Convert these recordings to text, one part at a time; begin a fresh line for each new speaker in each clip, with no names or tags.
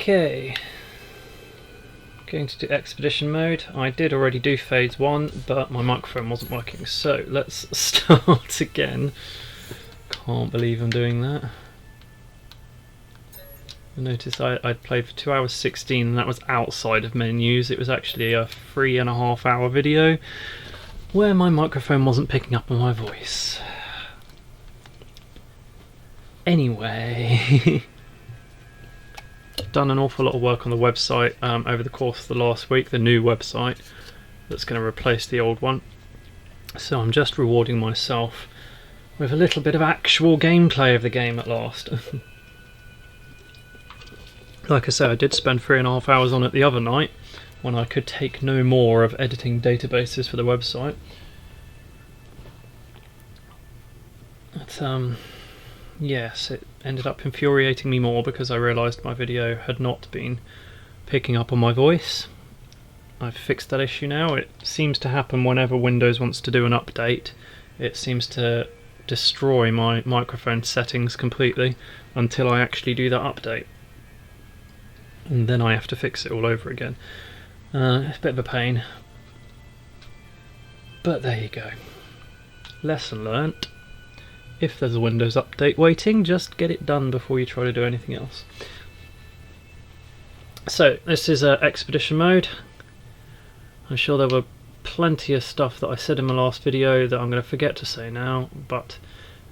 Okay, going to do expedition mode. I did already do phase 1, but my microphone wasn't working, so let's start again. Can't believe I'm doing that. Notice I'd played for 2 hours 16 and that was outside of menus. It was actually a 3.5 hour video where my microphone wasn't picking up on my voice. Anyway, I've done an awful lot of work on the website over the course of the last week, the new website that's going to replace the old one. So I'm just rewarding myself with a little bit of actual gameplay of the game at last. Like I say, I did spend 3.5 hours on it the other night when I could take no more of editing databases for the website. But yes, it ended up infuriating me more because I realised my video had not been picking up on my voice. I've fixed that issue now. It seems to happen whenever Windows wants to do an update. It seems to destroy my microphone settings completely until I actually do that update. And then I have to fix it all over again. It's a bit of a pain. But there you go. Lesson learnt. If there's a Windows update waiting, just get it done before you try to do anything else. So, this is expedition mode. I'm sure there were plenty of stuff that I said in my last video that I'm going to forget to say now, but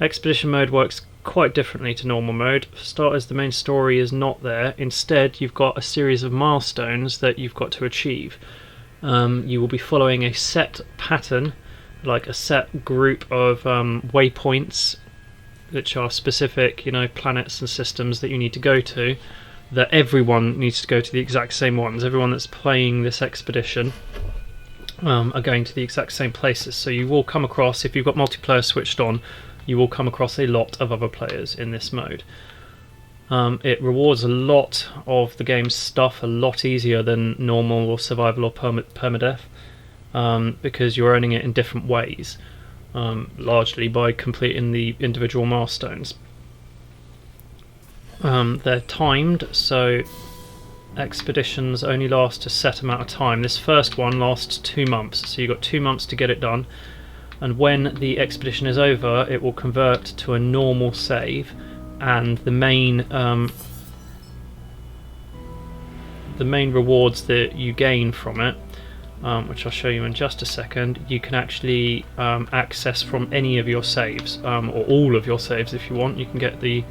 expedition mode works quite differently to normal mode. For starters, the main story is not there. Instead, you've got a series of milestones that you've got to achieve. You will be following a set pattern, like a set group of waypoints, which are specific, planets and systems that you need to go to. That everyone needs to go to the exact same ones. Everyone that's playing this expedition are going to the exact same places. So you will come across, if you've got multiplayer switched on, you will come across a lot of other players in this mode. It rewards a lot of the game's stuff a lot easier than normal or survival or permadeath, because you're earning it in different ways, largely by completing the individual milestones. They're timed, so expeditions only last a set amount of time. This first one lasts 2 months, so you've got 2 months to get it done. And when the expedition is over, it will convert to a normal save, and the main rewards that you gain from it, which I'll show you in just a second, you can actually access from any of your saves, or all of your saves if you want. You can get the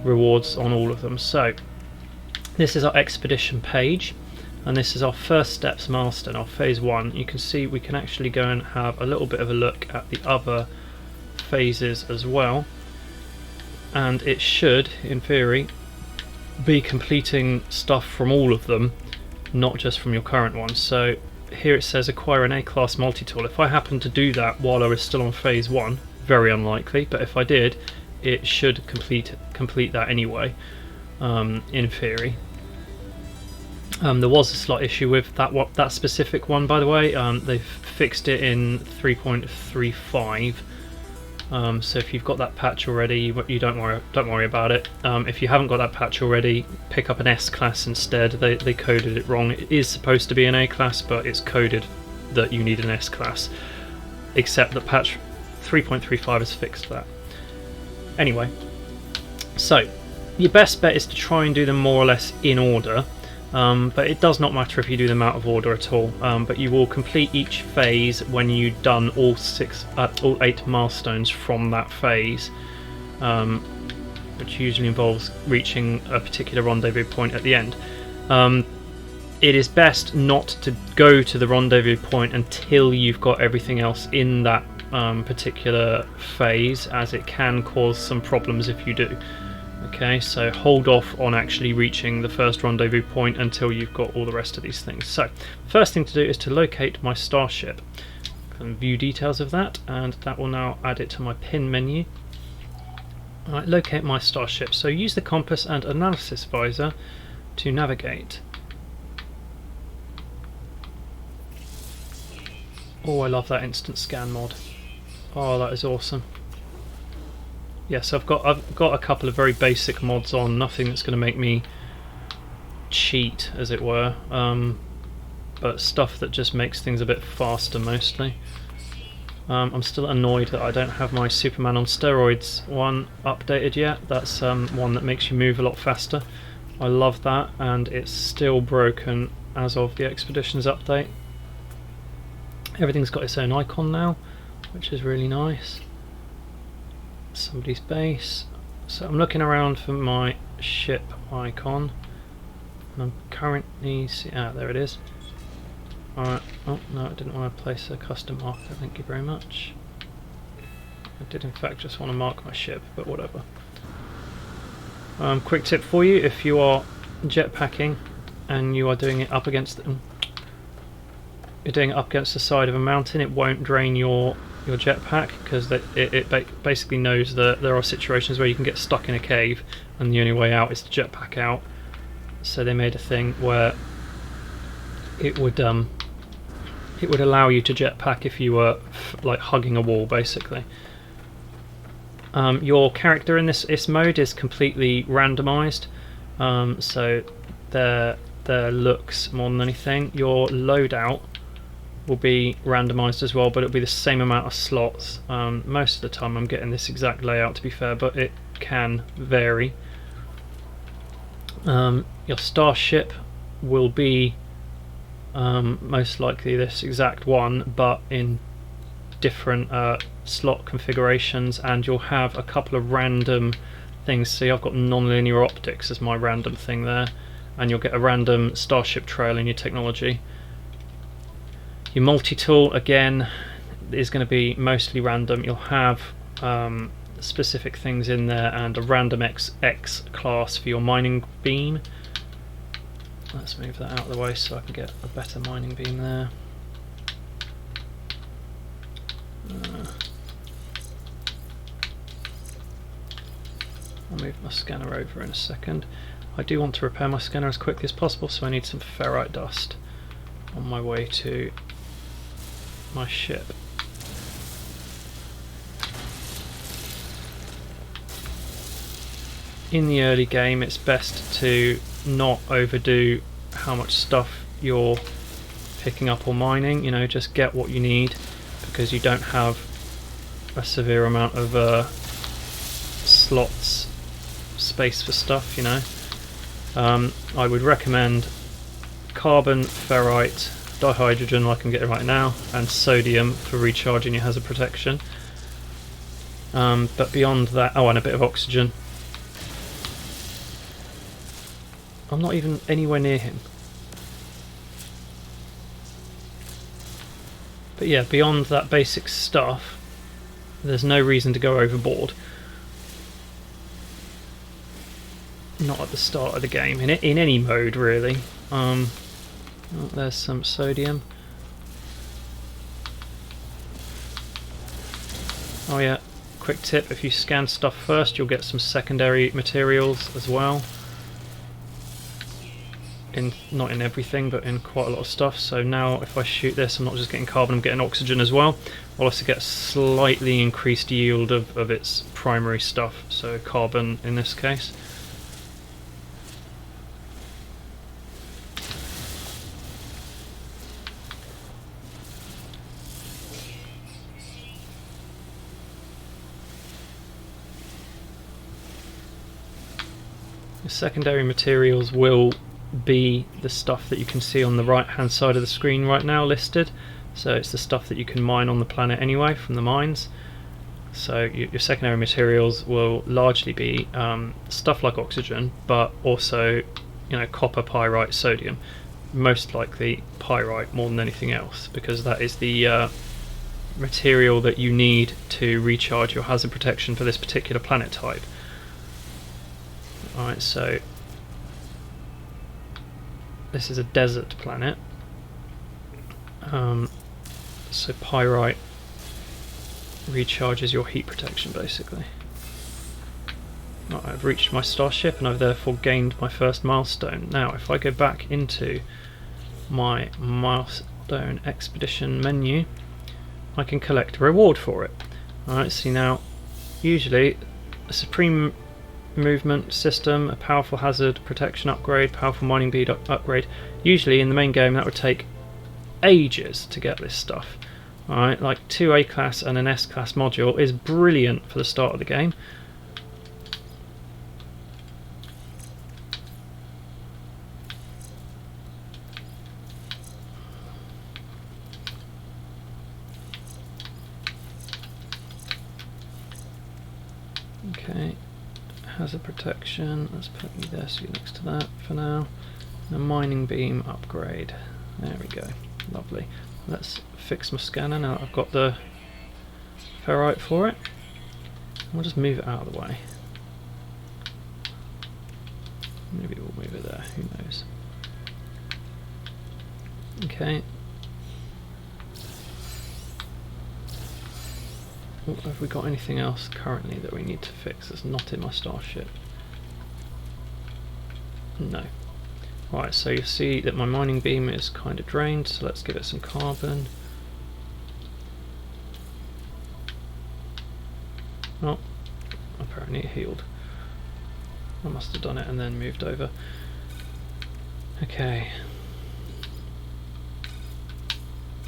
rewards on all of them. So this is our expedition page, and this is our first steps milestone, our phase 1. You can see we can actually go and have a little bit of a look at the other phases as well, and it should, in theory, be completing stuff from all of them, not just from your current one. So here it says acquire an A-class multi-tool. If I happen to do that while I was still on phase 1, very unlikely, but if I did, it should complete that anyway, in theory. There was a slight issue with that specific one, by the way. They've fixed it in 3.35, so if you've got that patch already, you don't worry about it. If you haven't got that patch already, pick up an S class instead. They coded it wrong. It is supposed to be an A class, but it's coded that you need an S class, except that patch 3.35 has fixed that. Anyway, so your best bet is to try and do them more or less in order. But it does not matter if you do them out of order at all. But you will complete each phase when you've done all 8 milestones from that phase, which usually involves reaching a particular rendezvous point at the end. It is best not to go to the rendezvous point until you've got everything else in that particular phase, as it can cause some problems if you do. Okay, so hold off on actually reaching the first rendezvous point until you've got all the rest of these things. So, first thing to do is to locate my starship. I can view details of that, and that will now add it to my pin menu. Alright, locate my starship. So use the compass and analysis visor to navigate. Oh, I love that instant scan mod. Oh, that is awesome. Yes, I've got a couple of very basic mods on, nothing that's going to make me cheat, as it were, but stuff that just makes things a bit faster mostly. I'm still annoyed that I don't have my Superman on Steroids one updated yet. That's one that makes you move a lot faster. I love that, and it's still broken as of the Expeditions update. Everything's got its own icon now, which is really nice. Somebody's base. So I'm looking around for my ship icon, and I'm currently there it is. Alright, oh no, I didn't want to place a custom marker, thank you very much. I did in fact just want to mark my ship, but whatever. Quick tip for you: if you are jetpacking and you are doing it up against the side of a mountain, it won't drain your jetpack, because it basically knows that there are situations where you can get stuck in a cave and the only way out is to jetpack out. So they made a thing where it would allow you to jetpack if you were like hugging a wall, basically. Your character in this mode is completely randomized, so their looks more than anything. Your loadout will be randomized as well, but it'll be the same amount of slots. Most of the time I'm getting this exact layout, to be fair, but it can vary. Your starship will be most likely this exact one, but in different slot configurations, and you'll have a couple of random things. See, I've got non-linear optics as my random thing there, and you'll get a random starship trail in your technology. Your multi-tool, again, is going to be mostly random. You'll have specific things in there, and a random X class for your mining beam. Let's move that out of the way so I can get a better mining beam there. I'll move my scanner over in a second. I do want to repair my scanner as quickly as possible, so I need some ferrite dust on my way to my ship. In the early game, it's best to not overdo how much stuff you're picking up or mining. You know, just get what you need, because you don't have a severe amount of slots, space for stuff, you know. I would recommend carbon, ferrite, dihydrogen like I'm getting right now, and sodium for recharging your hazard protection. But beyond that, oh, and a bit of oxygen. I'm not even anywhere near him. But yeah, beyond that basic stuff, there's no reason to go overboard. Not at the start of the game, in any mode really. Oh, there's some sodium. Oh yeah, quick tip: if you scan stuff first, you'll get some secondary materials as well. Not in everything, but in quite a lot of stuff. So now if I shoot this, I'm not just getting carbon, I'm getting oxygen as well. I'll also get slightly increased yield of its primary stuff, so carbon in this case. The secondary materials will be the stuff that you can see on the right hand side of the screen right now listed. So it's the stuff that you can mine on the planet anyway from the mines. So your secondary materials will largely be stuff like oxygen, but also, you know, copper, pyrite, sodium. Most likely pyrite more than anything else, because that is the material that you need to recharge your hazard protection for this particular planet type. Alright, so this is a desert planet, so pyrite recharges your heat protection basically. Right, I've reached my starship and I've therefore gained my first milestone. Now if I go back into my milestone expedition menu, I can collect a reward for it. Alright, see now, usually a supreme movement system, a powerful hazard protection upgrade, powerful mining bead upgrade. Usually in the main game that would take ages to get this stuff. Alright, like 2 A class and an S class module is brilliant for the start of the game. Okay, hazard protection, let's put you there so you're next to that for now. A mining beam upgrade, there we go, lovely. Let's fix my scanner now that I've got the ferrite for it. We'll just move it out of the way. Maybe we'll move it there, who knows. Okay. Oh, have we got anything else currently that we need to fix that's not in my starship? No. Right, so you see that my mining beam is kind of drained, so let's give it some carbon. Oh, apparently it healed. I must have done it and then moved over. Okay.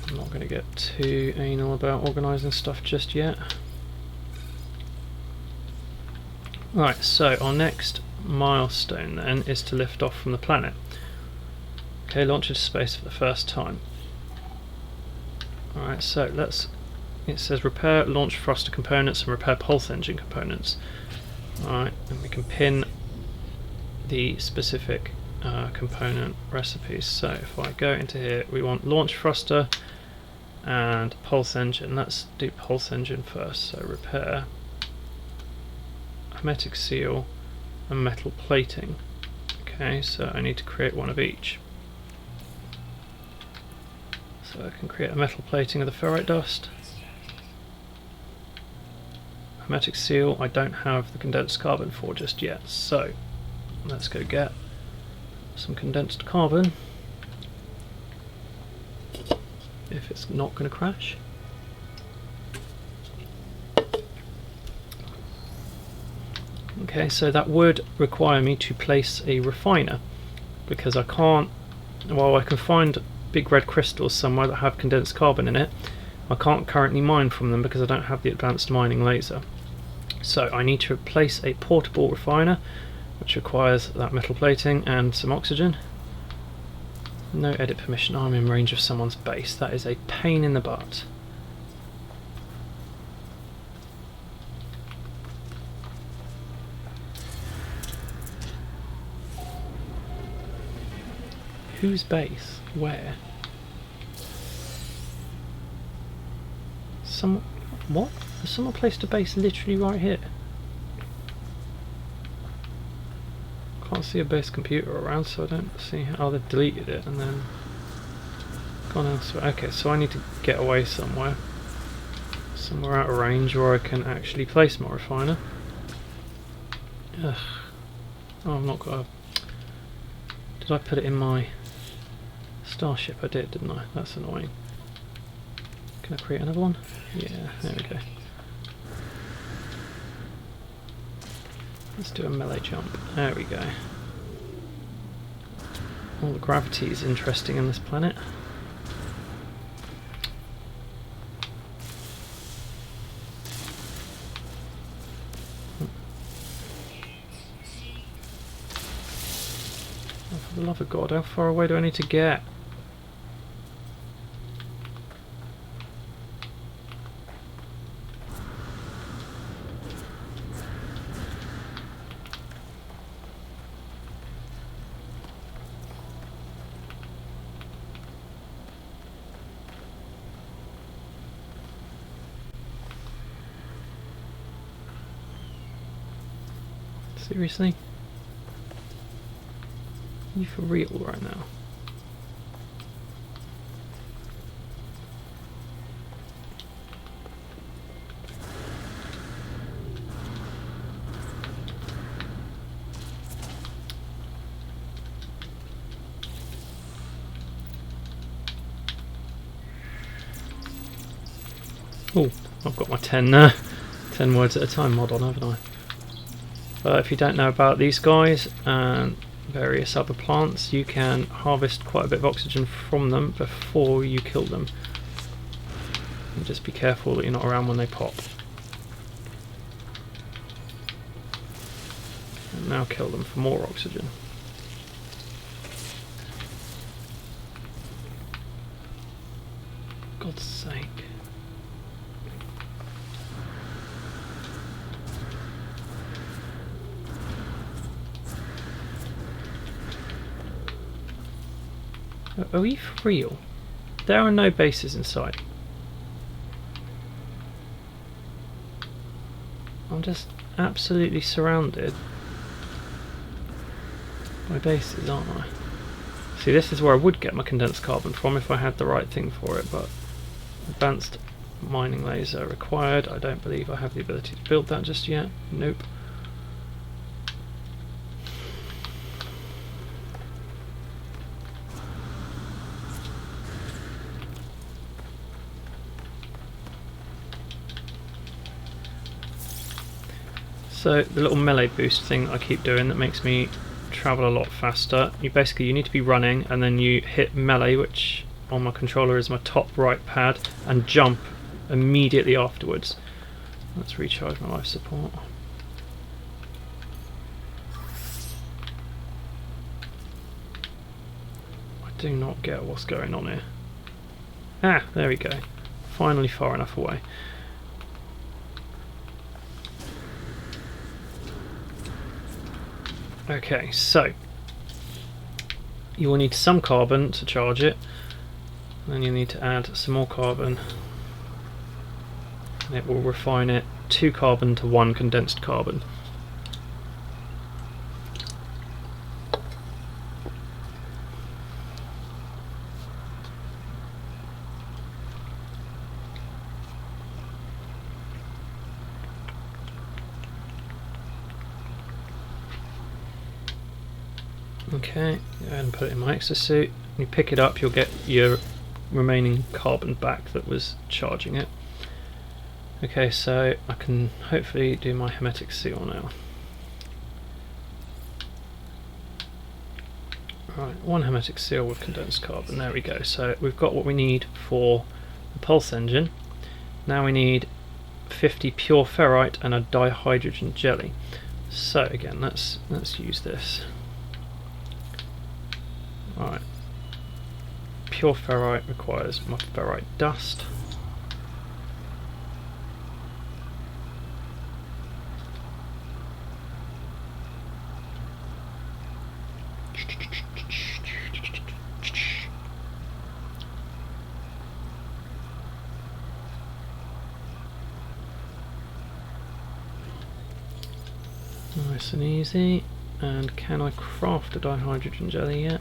I'm not going to get too anal about organising stuff just yet. Right, so our next milestone then is to lift off from the planet. Okay, launch into space for the first time. Alright, so it says repair launch thruster components and repair pulse engine components. Alright, and we can pin the specific component recipes. So if I go into here, we want launch thruster and pulse engine. Let's do pulse engine first. So repair, hermetic seal and metal plating. Okay, so I need to create one of each. So I can create a metal plating of the ferrite dust. Hermetic seal I don't have the condensed carbon for just yet, so let's go get some condensed carbon if it's not going to crash. Okay, so that would require me to place a refiner, because I can't, while I can find big red crystals somewhere that have condensed carbon in it, I can't currently mine from them because I don't have the advanced mining laser. So I need to replace a portable refiner, which requires that metal plating and some oxygen. No edit permission. I'm in range of someone's base. That is a pain in the butt. Whose base? Where? What? Has someone placed a base literally right here? Can't see a base computer around, so I don't see how they've deleted it and then gone elsewhere. Okay, so I need to get away somewhere out of range where I can actually place my refiner. Ugh. Oh, I've not got a... Did I put it in my starship? I did, didn't I? That's annoying. Can I create another one? Yeah, there we go. Let's do a melee jump. There we go. All the gravity is interesting in this planet. Oh, for the love of God, how far away do I need to get? Seriously? Are you for real right now? Oh, I've got my 10 words at a time mod on, haven't I? If you don't know about these guys and various other plants, you can harvest quite a bit of oxygen from them before you kill them. And just be careful that you're not around when they pop. And now kill them for more oxygen. God's sake. Are we for real? There are no bases in sight. I'm just absolutely surrounded by bases, aren't I? See, this is where I would get my condensed carbon from if I had the right thing for it, but advanced mining laser required. I don't believe I have the ability to build that just yet. Nope. So the little melee boost thing I keep doing that makes me travel a lot faster. You need to be running and then you hit melee, which on my controller is my top right pad, and jump immediately afterwards. Let's recharge my life support. I do not get what's going on here. Ah, there we go. Finally far enough away. Okay, so you will need some carbon to charge it, and then you need to add some more carbon, and it will refine it 2 carbon to 1 condensed carbon. Okay, go ahead and put it in my exosuit. When you pick it up, you'll get your remaining carbon back that was charging it. Okay, so I can hopefully do my hermetic seal now. Right, 1 hermetic seal with condensed carbon. There we go. So we've got what we need for the pulse engine. Now we need 50 pure ferrite and a dihydrogen jelly. So again, let's use this. Right, pure ferrite requires my ferrite dust. Nice and easy. And can I craft a dihydrogen jelly yet?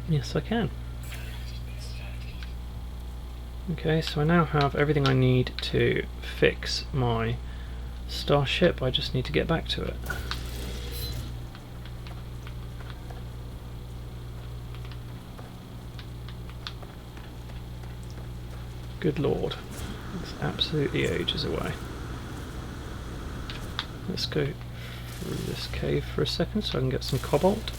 Yes, I can. Okay, so I now have everything I need to fix my starship. I just need to get back to it. Good lord, it's absolutely ages away. Let's go through this cave for a second so I can get some cobalt.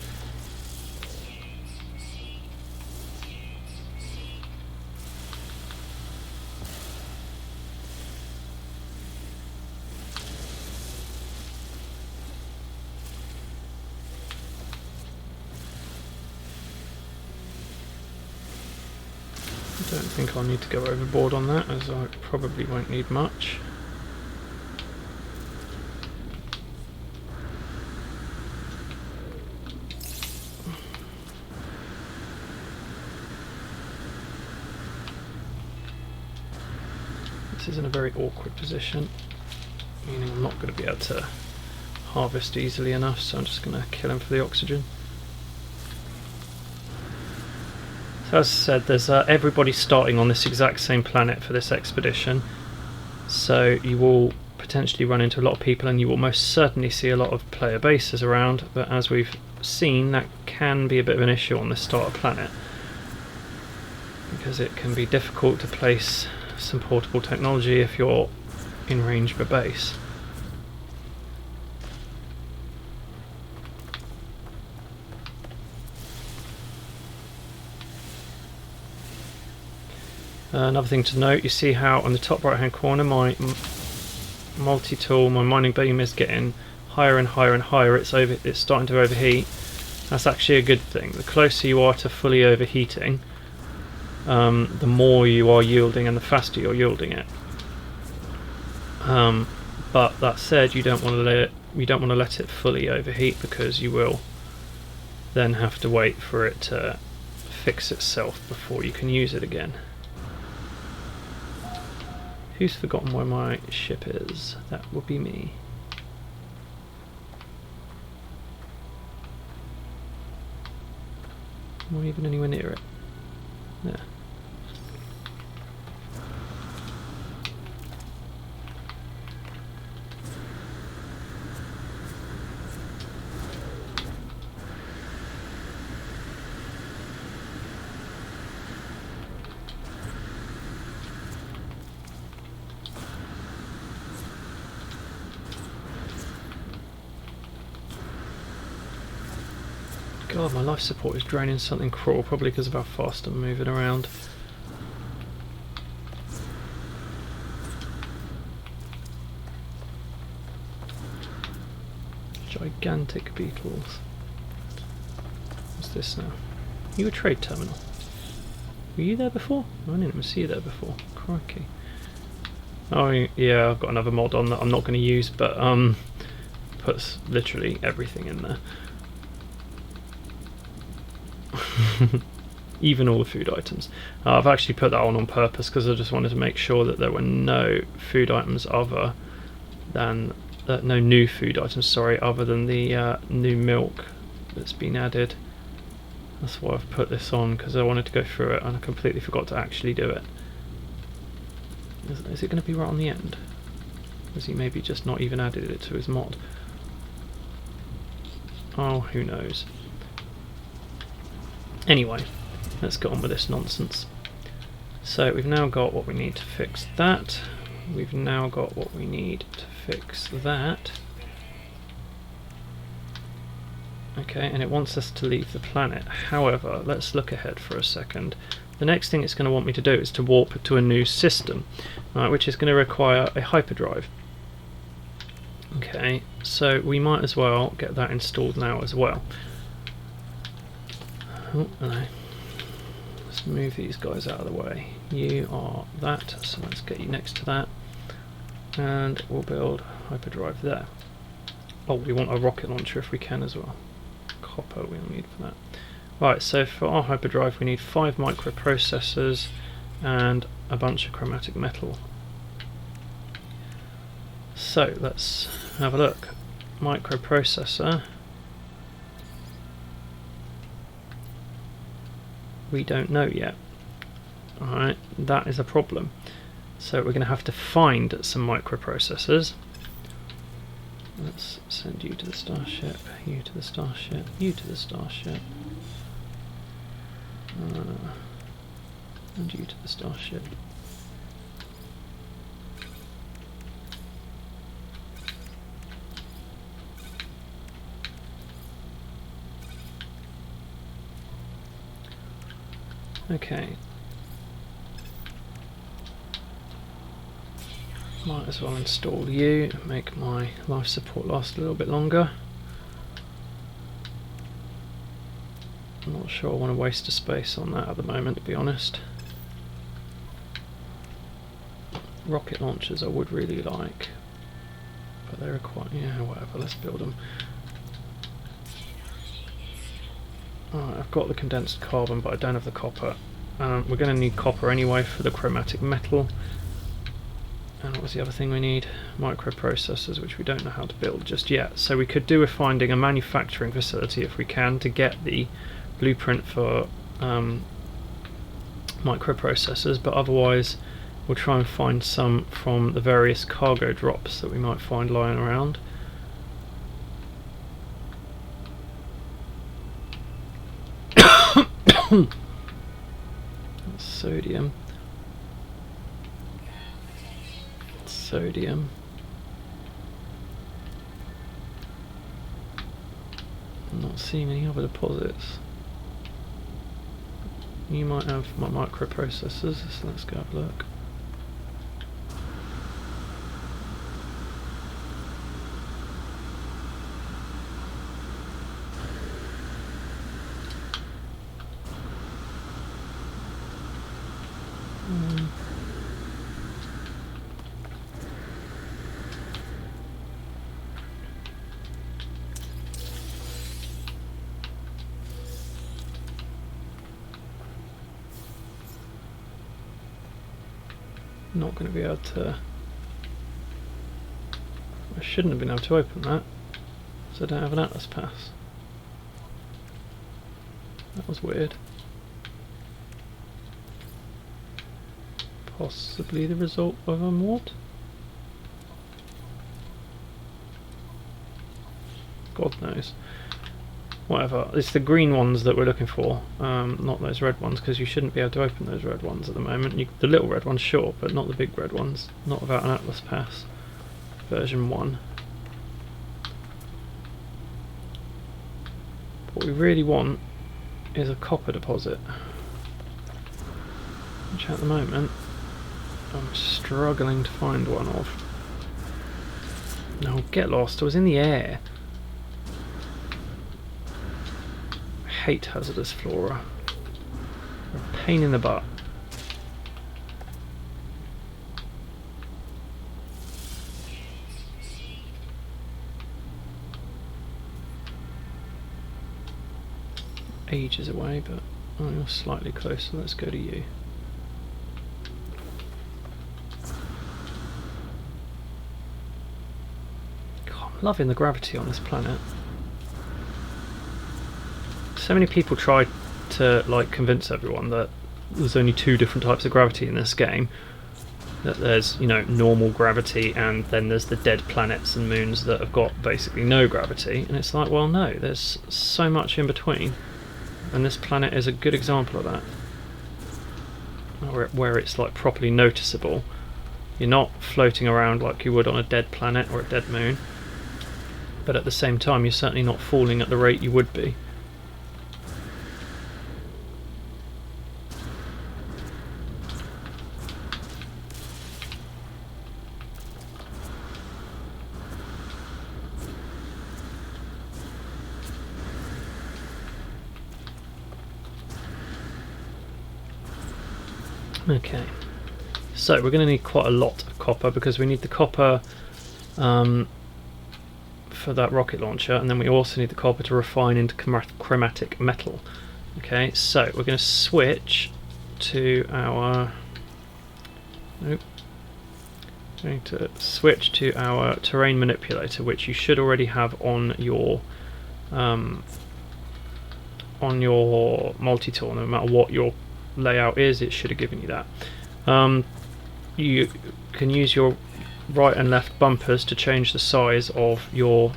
I don't think I'll need to go overboard on that, as I probably won't need much. This is in a very awkward position, meaning I'm not going to be able to harvest easily enough, so I'm just going to kill him for the oxygen. So as I said, there's everybody starting on this exact same planet for this expedition, so you will potentially run into a lot of people and you will most certainly see a lot of player bases around, but as we've seen, that can be a bit of an issue on this starter planet because it can be difficult to place some portable technology if you're in range of a base. Another thing to note, you see how on the top right hand corner my multi-tool, my mining beam is getting higher and higher and higher. It's starting to overheat. That's actually a good thing. The closer you are to fully overheating, the more you are yielding and the faster you're yielding it. But that said, you don't want to let it fully overheat, because you will then have to wait for it to fix itself before you can use it again. Who's forgotten where my ship is? That would be me. Not even anywhere near it. There. God, my life support is draining something cruel, probably because of how fast I'm moving around. Gigantic beetles. What's this now? You a trade terminal? Were you there before? I didn't even see you there before. Crikey. Oh yeah, I've got another mod on that I'm not going to use, but puts literally everything in there. Even all the food items. I've actually put that on purpose because I just wanted to make sure that there were no food items other than no new food items, sorry, other than the new milk that's been added. That's why I've put this on, because I wanted to go through it and I completely forgot to actually do it. Is it going to be right on the end? Has he maybe just not even added it to his mod? Oh, who knows. Anyway, let's get on with this nonsense. So we've now got what we need to fix that. We've now got what we need to fix that. Okay, and it wants us to leave the planet. However, let's look ahead for a second. The next thing it's going to want me to do is to warp to a new system, which is going to require a hyperdrive. Okay, so we might as well get that installed now as well. Oh, no. Let's move these guys out of the way. You are that, so let's get you next to that. And we'll build hyperdrive there. Oh, we want a rocket launcher if we can as well. Copper we'll need for that. Right, so for our hyperdrive we need 5 microprocessors and a bunch of chromatic metal. So let's have a look. Microprocessor. We don't know yet. Alright, that is a problem. So we're going to have to find some microprocessors. Let's send you to the starship, you to the starship, you to the starship, and you to the starship. Okay. Might as well install you, make my life support last a little bit longer. I'm not sure I want to waste a space on that at the moment, to be honest. Rocket launchers I would really like, but they're quite, yeah, whatever, let's build them. Alright, I've got the condensed carbon, but I don't have the copper. We're going to need copper anyway for the chromatic metal. And what was the other thing we need? Microprocessors, which we don't know how to build just yet. So we could do with finding a manufacturing facility if we can to get the blueprint for microprocessors, but otherwise we'll try and find some from the various cargo drops that we might find lying around. That's sodium. Sodium. I'm not seeing any other deposits. You might have my microprocessors, so let's go have a look. Not going to be able to. I shouldn't have been able to open that, so I don't have an Atlas pass. That was weird. Possibly the result of a mod? God knows. Whatever. It's the green ones that we're looking for, not those red ones, because you shouldn't be able to open those red ones at the moment. The little red ones, sure, but not the big red ones. Not without an Atlas pass. Version 1. What we really want is a copper deposit, which at the moment I'm struggling to find one of. No, get lost, I was in the air. I hate hazardous flora. They're a pain in the butt. Ages away, but oh, you're slightly closer. Let's go to you. God, I'm loving the gravity on this planet. So many people tried to like convince everyone that there's only 2 different types of gravity in this game. That there's, you know, normal gravity, and then there's the dead planets and moons that have got basically no gravity. And it's like, well, no, there's so much in between. And this planet is a good example of that, where it's like properly noticeable. You're not floating around like you would on a dead planet or a dead moon, but at the same time you're certainly not falling at the rate you would be. Okay, so we're going to need quite a lot of copper, because we need the copper for that rocket launcher, and then we also need the copper to refine into chromatic metal. Okay, so we're going to switch to our terrain manipulator, which you should already have on your multi-tool. No matter what your layout is, it should have given you that. You can use your right and left bumpers to change the size of your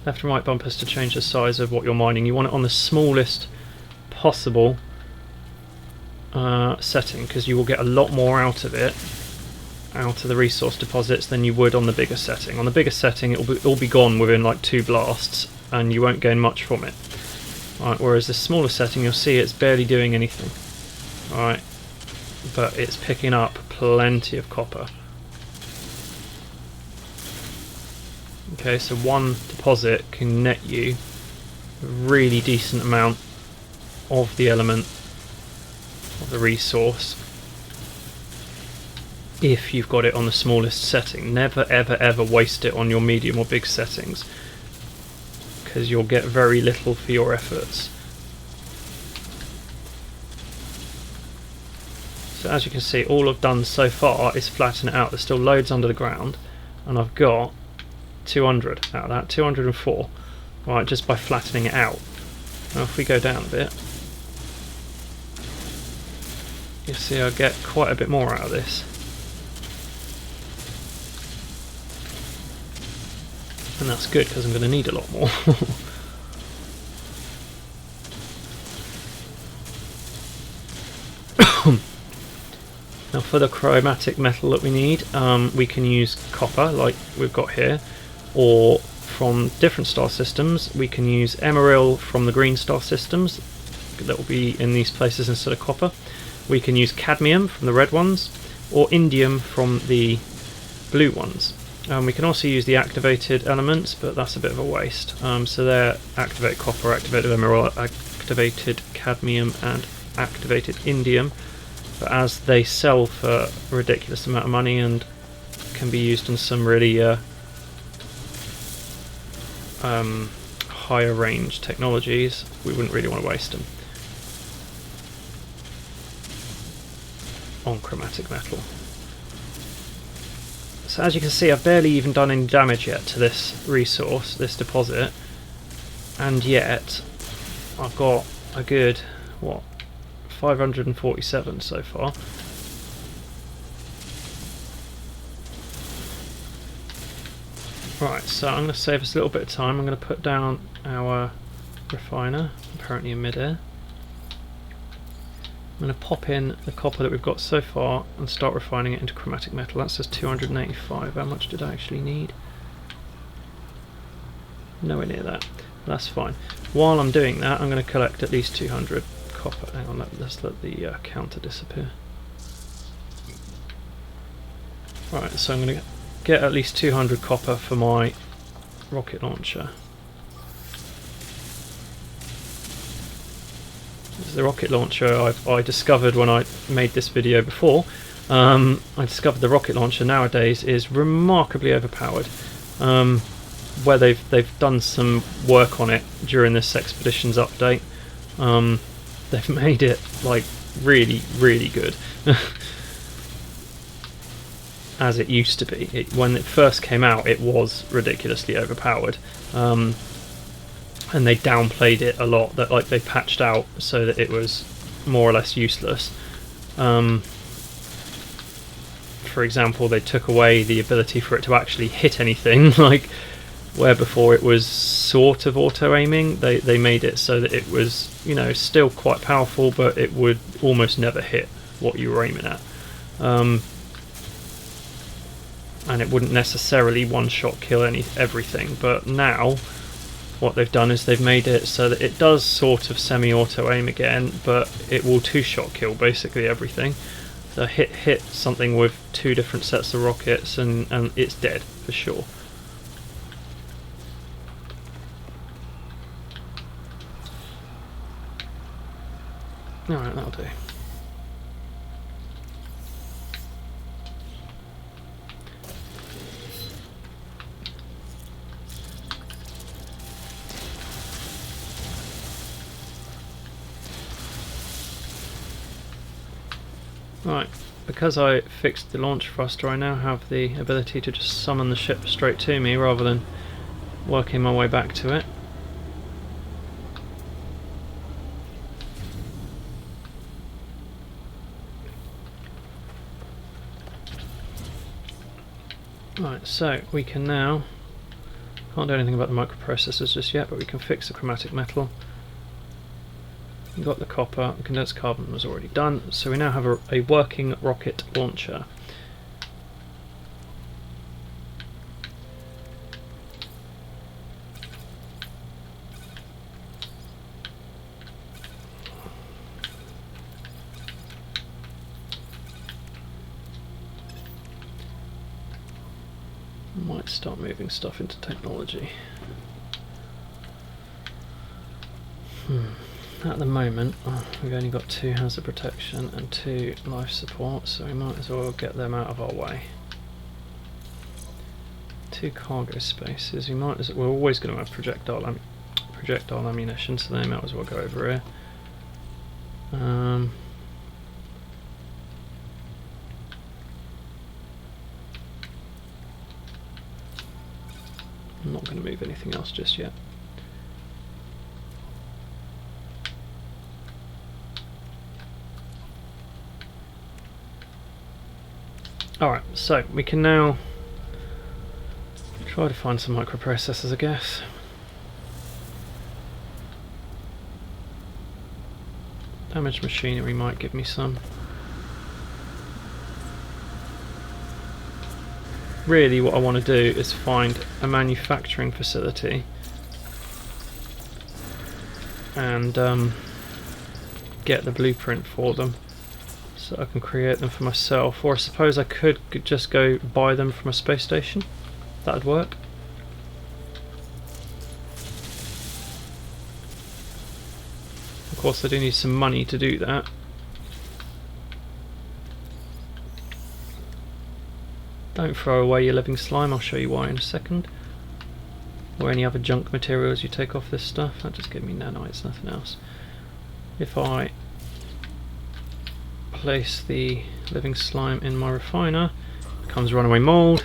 left and right bumpers to change the size of what you're mining. You want it on the smallest possible setting, because you will get a lot more out of it, out of the resource deposits, than you would on the bigger setting. On the bigger setting it'll be gone within like 2 blasts and you won't gain much from it. Right, whereas the smaller setting, you'll see it's barely doing anything. Alright, but it's picking up plenty of copper. Okay, so one deposit can net you a really decent amount of the element, of the resource, if you've got it on the smallest setting. Never ever ever waste it on your medium or big settings, because you'll get very little for your efforts. So as you can see, all I've done so far is flatten it out. There's still loads under the ground, and I've got 200 out of that, 204, right, just by flattening it out. Now if we go down a bit, you see I get quite a bit more out of this. And that's good, because I'm going to need a lot more. Now for the chromatic metal that we need, we can use copper like we've got here, or from different star systems we can use emerald from the green star systems that will be in these places instead of copper. We can use cadmium from the red ones, or indium from the blue ones. We can also use the activated elements, but that's a bit of a waste. So they're activated copper, activated emerald, activated cadmium and activated indium, but as they sell for a ridiculous amount of money and can be used in some really higher range technologies, we wouldn't really want to waste them on chromatic metal. So as you can see, I've barely even done any damage yet to this resource, this deposit, and yet I've got a good, what, 547 so far. Right, so I'm going to save us a little bit of time. I'm going to put down our refiner, apparently in mid-air. I'm going to pop in the copper that we've got so far and start refining it into chromatic metal. That says 285. How much did I actually need? Nowhere near that. That's fine. While I'm doing that, I'm going to collect at least 200 copper. Hang on, let's let the counter disappear. Right, so I'm going to get at least 200 copper for my rocket launcher. This is the rocket launcher I discovered when I made this video before. I discovered the rocket launcher nowadays is remarkably overpowered. Where they've done some work on it during this Expeditions update, they've made it like really, really good. As it used to be. When it first came out, it was ridiculously overpowered. And they downplayed it a lot, that like they patched out so that it was more or less useless. For example, they took away the ability for it to actually hit anything, like where before it was sort of auto-aiming, they made it so that it was, you know, still quite powerful, but it would almost never hit what you were aiming at. And it wouldn't necessarily one-shot kill everything, but now what they've done is they've made it so that it does sort of semi-auto aim again, but it will two-shot kill basically everything. So hit something with two different sets of rockets and it's dead for sure. Alright, that'll do. Right, because I fixed the launch thruster, I now have the ability to just summon the ship straight to me rather than working my way back to it. Right, so we can now, can't do anything about the microprocessors just yet, but we can fix the chromatic metal. We've got the copper, the condensed carbon was already done, so we now have a working rocket launcher. Might start moving stuff into technology. At the moment, we've only got 2 hazard protection and 2 life support, so we might as well get them out of our way. 2 cargo spaces. We're always going to have projectile ammunition, so they might as well go over here. I'm not going to move anything else just yet. Alright, so we can now try to find some microprocessors, I guess. Damaged machinery might give me some. really what I want to do is find a manufacturing facility and get the blueprint for them so I can create them for myself, or I suppose I could just go buy them from a space station. That'd work. Of course I do need some money to do that. Don't throw away your living slime, I'll show you why in a second. Or any other junk materials you take off this stuff. That just gives me nanites, nothing else. If I place the living slime in my refiner, becomes runaway mold.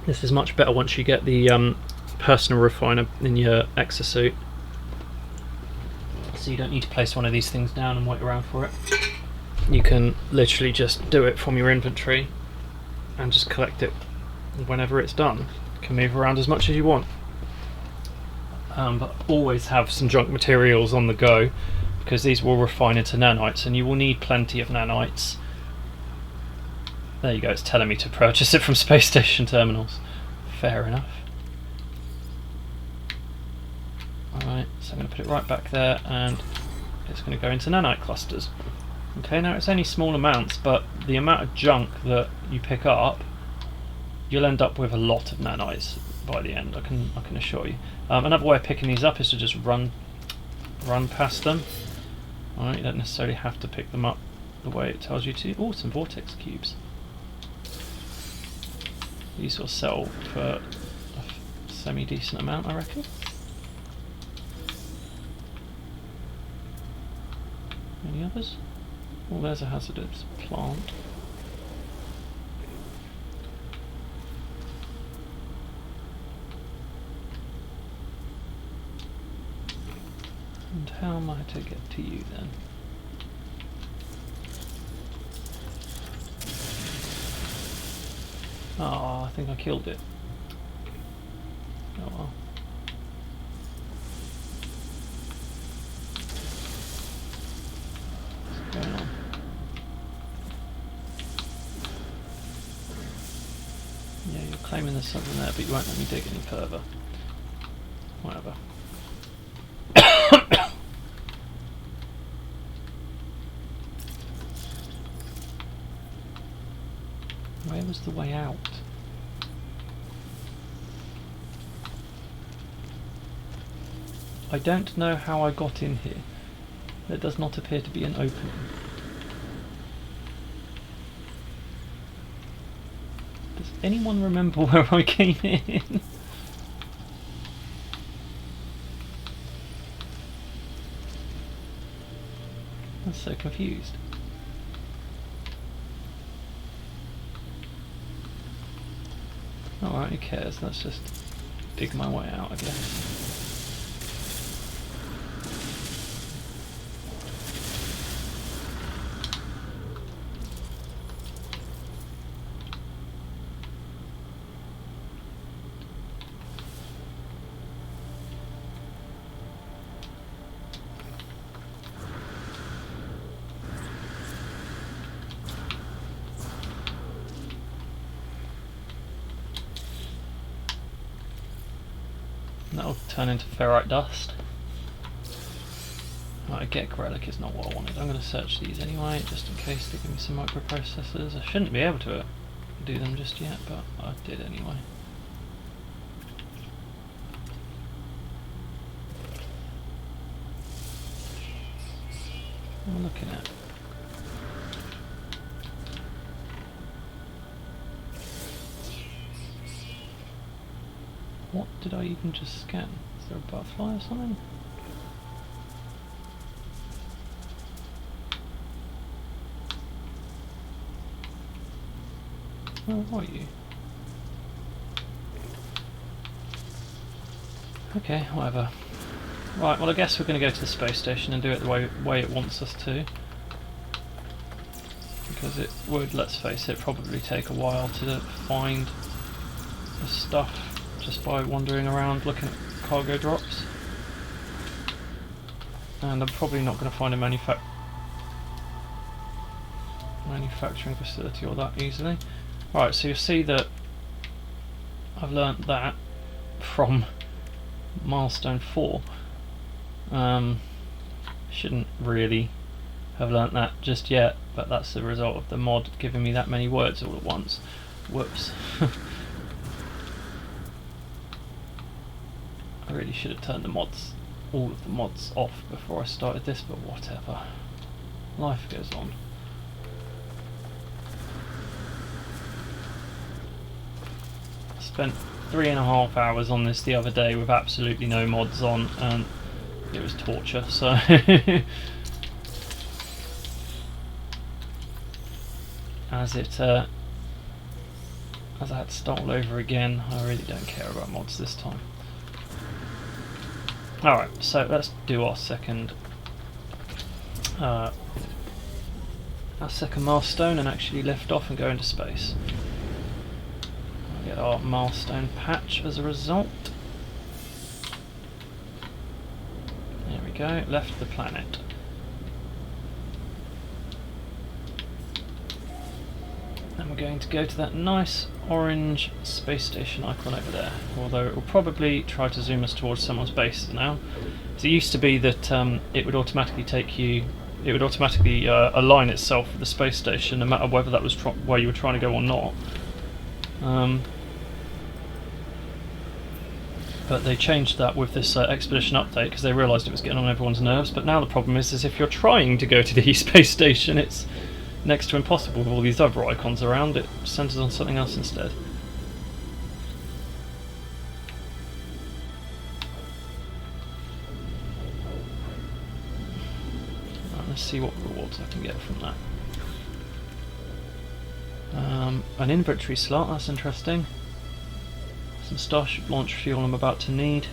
This is much better once you get the personal refiner in your exosuit. So you don't need to place one of these things down and wait around for it. You can literally just do it from your inventory and just collect it whenever it's done. You can move around as much as you want. But always have some junk materials on the go, because these will refine into nanites and you will need plenty of nanites. There you go, it's telling me to purchase it from space station terminals. Fair enough. Alright, so I'm going to put it right back there and it's going to go into nanite clusters. Okay, now it's only small amounts, but the amount of junk that you pick up, you'll end up with a lot of nanites by the end, I can assure you. Another way of picking these up is to just run past them. Alright, you don't necessarily have to pick them up the way it tells you to. Oh, some vortex cubes. These will sell for a semi-decent amount, I reckon. Any others? Oh, there's a hazardous plant. And how am I to get to you then? Oh, I think I killed it. Oh well. What's going on? Yeah, you're claiming there's something there, but you won't let me dig any further. Whatever. Where was the way out? I don't know how I got in here. There does not appear to be an opening. Does anyone remember where I came in? I'm so confused. Alright, who cares? Let's just dig my way out, I guess. That'll turn into ferrite dust. Right, a Gek relic is not what I wanted. I'm going to search these anyway, just in case they give me some microprocessors. I shouldn't be able to do them just yet, but I did anyway. What am I looking at? What did I even just scan? Is there a butterfly or something? Where are you? Okay, whatever. Right, well I guess we're going to go to the space station and do it the way it wants us to. Because it would, let's face it, probably take a while to find the stuff just by wandering around looking at cargo drops. And I'm probably not going to find a manufacturing facility all that easily. Right, so you'll see that I've learnt that from milestone 4. Shouldn't really have learnt that just yet, but that's the result of the mod giving me that many words all at once. Whoops. I really should have turned all of the mods off before I started this, but whatever. Life goes on. I spent 3.5 hours on this the other day with absolutely no mods on, and it was torture, so as I had to start all over again, I really don't care about mods this time. Alright, so let's do our second milestone and actually lift off and go into space. We'll get our milestone patch as a result. There we go, left the planet. And we're going to go to that nice orange space station icon over there, although it will probably try to zoom us towards someone's base now. So it used to be that it would automatically align itself with the space station no matter whether that was where you were trying to go or not. But they changed that with this Expedition update because they realised it was getting on everyone's nerves. But now the problem is if you're trying to go to the space station, it's next to impossible with all these other icons around. It centres on something else instead. Right, let's see what rewards I can get from that. An inventory slot, that's interesting. Some Starship launch fuel I'm about to need.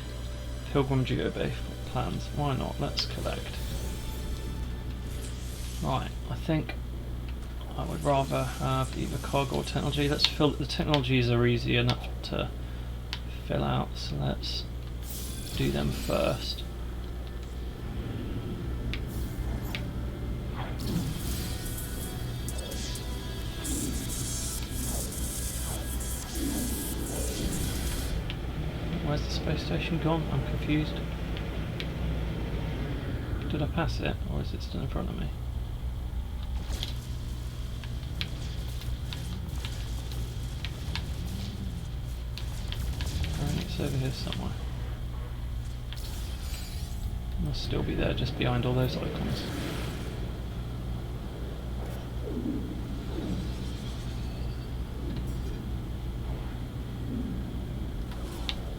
Pilgrim Geobay plans, why not? Let's collect. Right, I think I would rather have either cargo or technology. Let's fill. The technologies are easy enough to fill out, so let's do them first. Where's the space station gone? I'm confused. Did I pass it, or is it still in front of me? It's over here somewhere. It must still be there, just behind all those icons.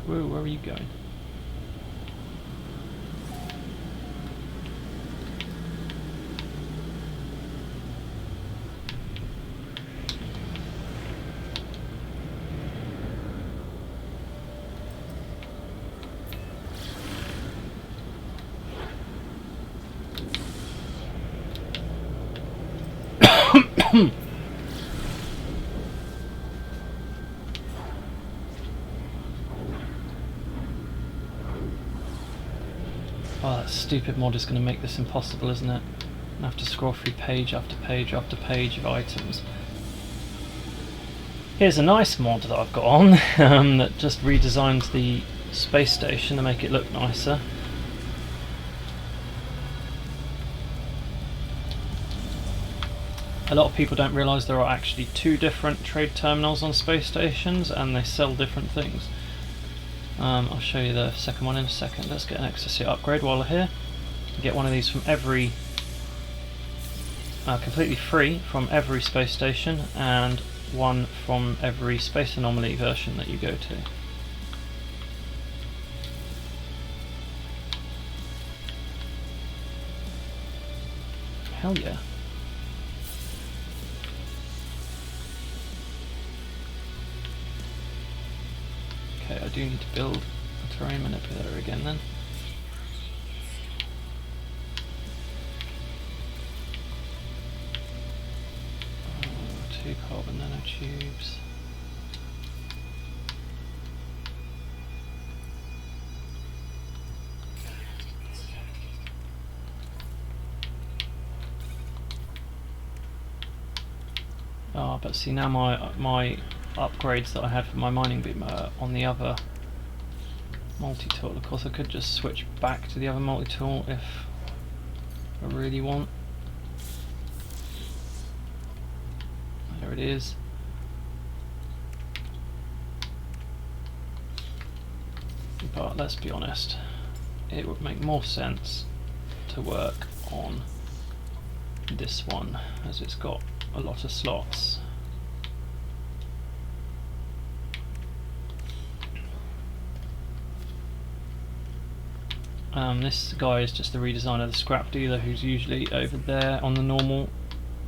Whoa, where are you going? Oh, that stupid mod is going to make this impossible, isn't it? I have to scroll through page after page after page of items. Here's a nice mod that I've got on that just redesigns the space station to make it look nicer. A lot of people don't realise there are actually 2 different trade terminals on space stations and they sell different things. I'll show you the second one in a second. Let's get an exosuit upgrade while we're here. Get one of these from every... completely free from every space station, and one from every Space Anomaly version that you go to. Hell yeah. Okay, I do need to build a terrain manipulator again then. Oh, 2 carbon nanotubes. But see, now my upgrades that I had for my mining beam are on the other multi-tool. Of course I could just switch back to the other multi-tool if I really want. There it is. But let's be honest, it would make more sense to work on this one as it's got a lot of slots. This guy is just the redesign of the scrap dealer who's usually over there on the normal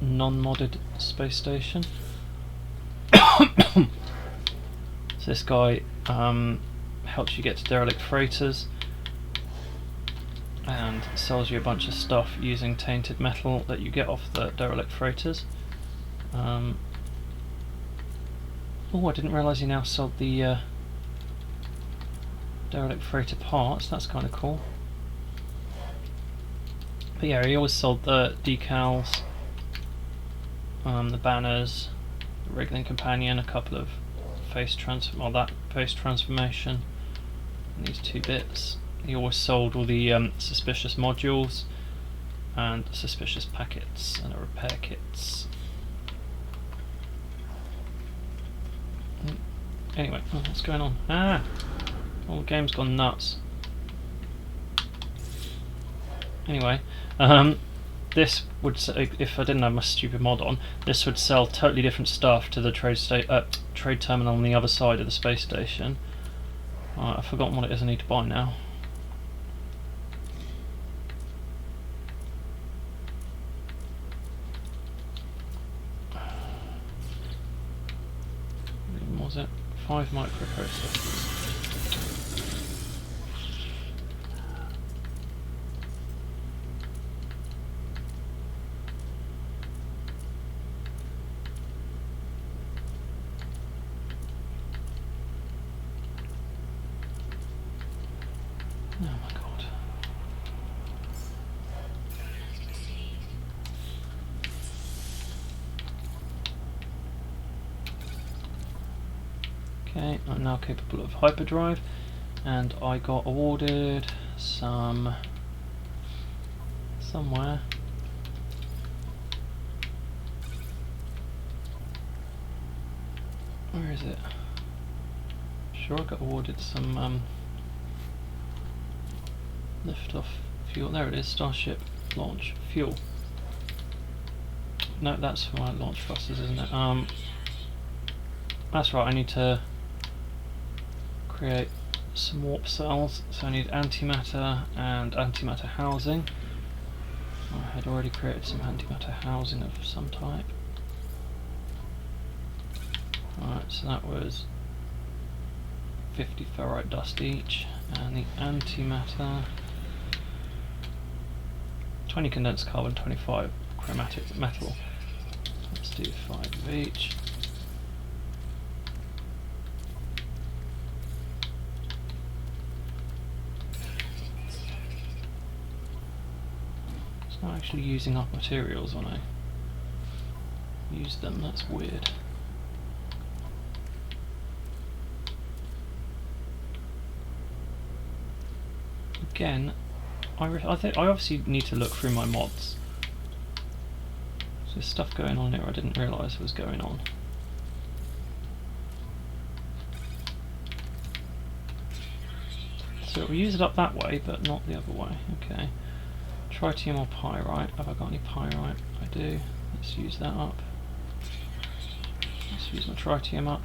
non-modded space station. So this guy helps you get to derelict freighters and sells you a bunch of stuff using tainted metal that you get off the derelict freighters. Oh, I didn't realise he now sold the derelict freighter parts. That's kind of cool. But yeah, he always sold the decals, the banners, the wriggling companion, a couple of face transformation, and these two bits. He always sold all the suspicious modules and suspicious packets and the repair kits. Anyway, what's going on? Ah! Oh, the game's gone nuts. Anyway, this would, if I didn't have my stupid mod on, this would sell totally different stuff to the trade terminal on the other side of the space station. I've forgotten what it is I need to buy now. What was it? 5 microprocessors. Oh my god. Okay, I'm now capable of hyperdrive, and I got awarded somewhere. Where is it? Sure, I got awarded some lift-off fuel. There it is, Starship launch fuel. No, that's for my launch thrusters, isn't it? That's right, I need to create some warp cells, so I need antimatter and antimatter housing. I had already created some antimatter housing of some type. Alright, so that was 50 ferrite dust each, and the antimatter 20 condensed carbon, 25 chromatic metal. Let's do 5 of each. It's not actually using up materials when I use them, that's weird. Again, I think I obviously need to look through my mods. There's stuff going on here I didn't realise was going on. So we'll use it up that way, but not the other way. Okay. Tritium or pyrite? Have I got any pyrite? I do. Let's use that up. Let's use my tritium up.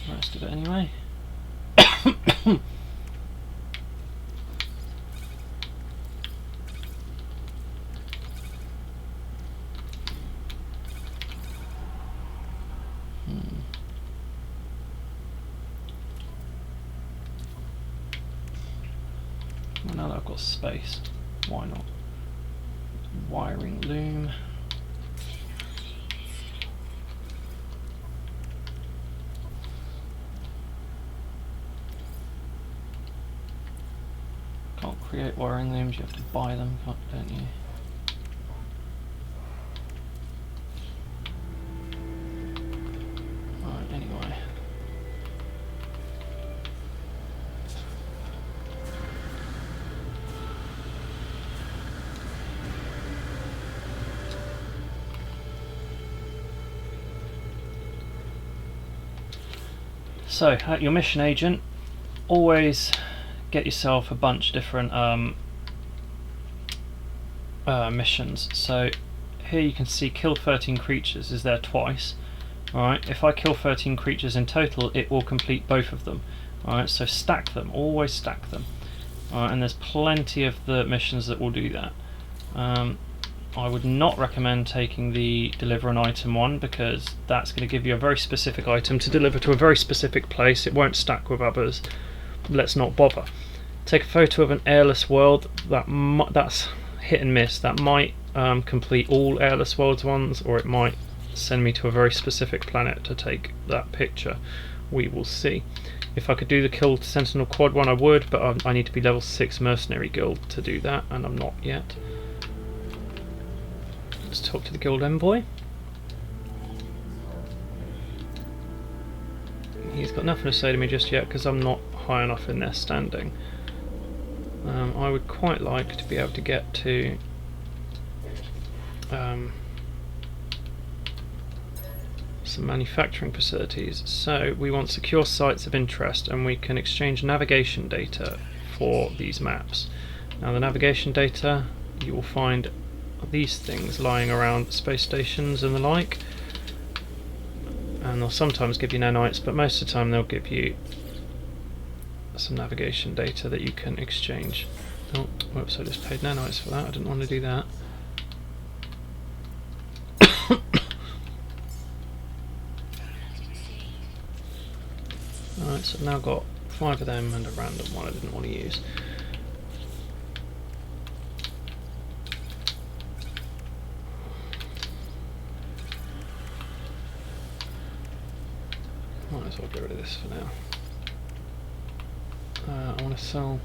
The rest of it anyway. Well, now that I've got space, why not? Wiring loom. Can't create wiring looms, you have to buy them, don't you? So at your mission agent, always get yourself a bunch of different missions. So here you can see kill 13 creatures is there twice. Alright, if I kill 13 creatures in total, it will complete both of them. Alright, so stack them, always stack them. Alright, and there's plenty of the missions that will do that. I would not recommend taking the deliver an item one, because that's going to give you a very specific item to deliver to a very specific place. It won't stack with others. Let's not bother. Take a photo of an airless world. That's hit and miss. That might complete all airless worlds ones, or it might send me to a very specific planet to take that picture. We will see. If I could do the kill Sentinel Quad one, I would, but I need to be level 6 mercenary guild to do that, and I'm not yet. Let's talk to the guild envoy. He's got nothing to say to me just yet because I'm not high enough in their standing. I would quite like to be able to get to some manufacturing facilities. So we want secure sites of interest, and we can exchange navigation data for these maps. Now the navigation data, you will find these things lying around space stations and the like, and they'll sometimes give you nanites, but most of the time they'll give you some navigation data that you can exchange. Oh, whoops, I just paid nanites for that. I didn't want to do that. Alright, so I've now got 5 of them and a random one I didn't want to use. Might as well get rid of this for now. I want to sell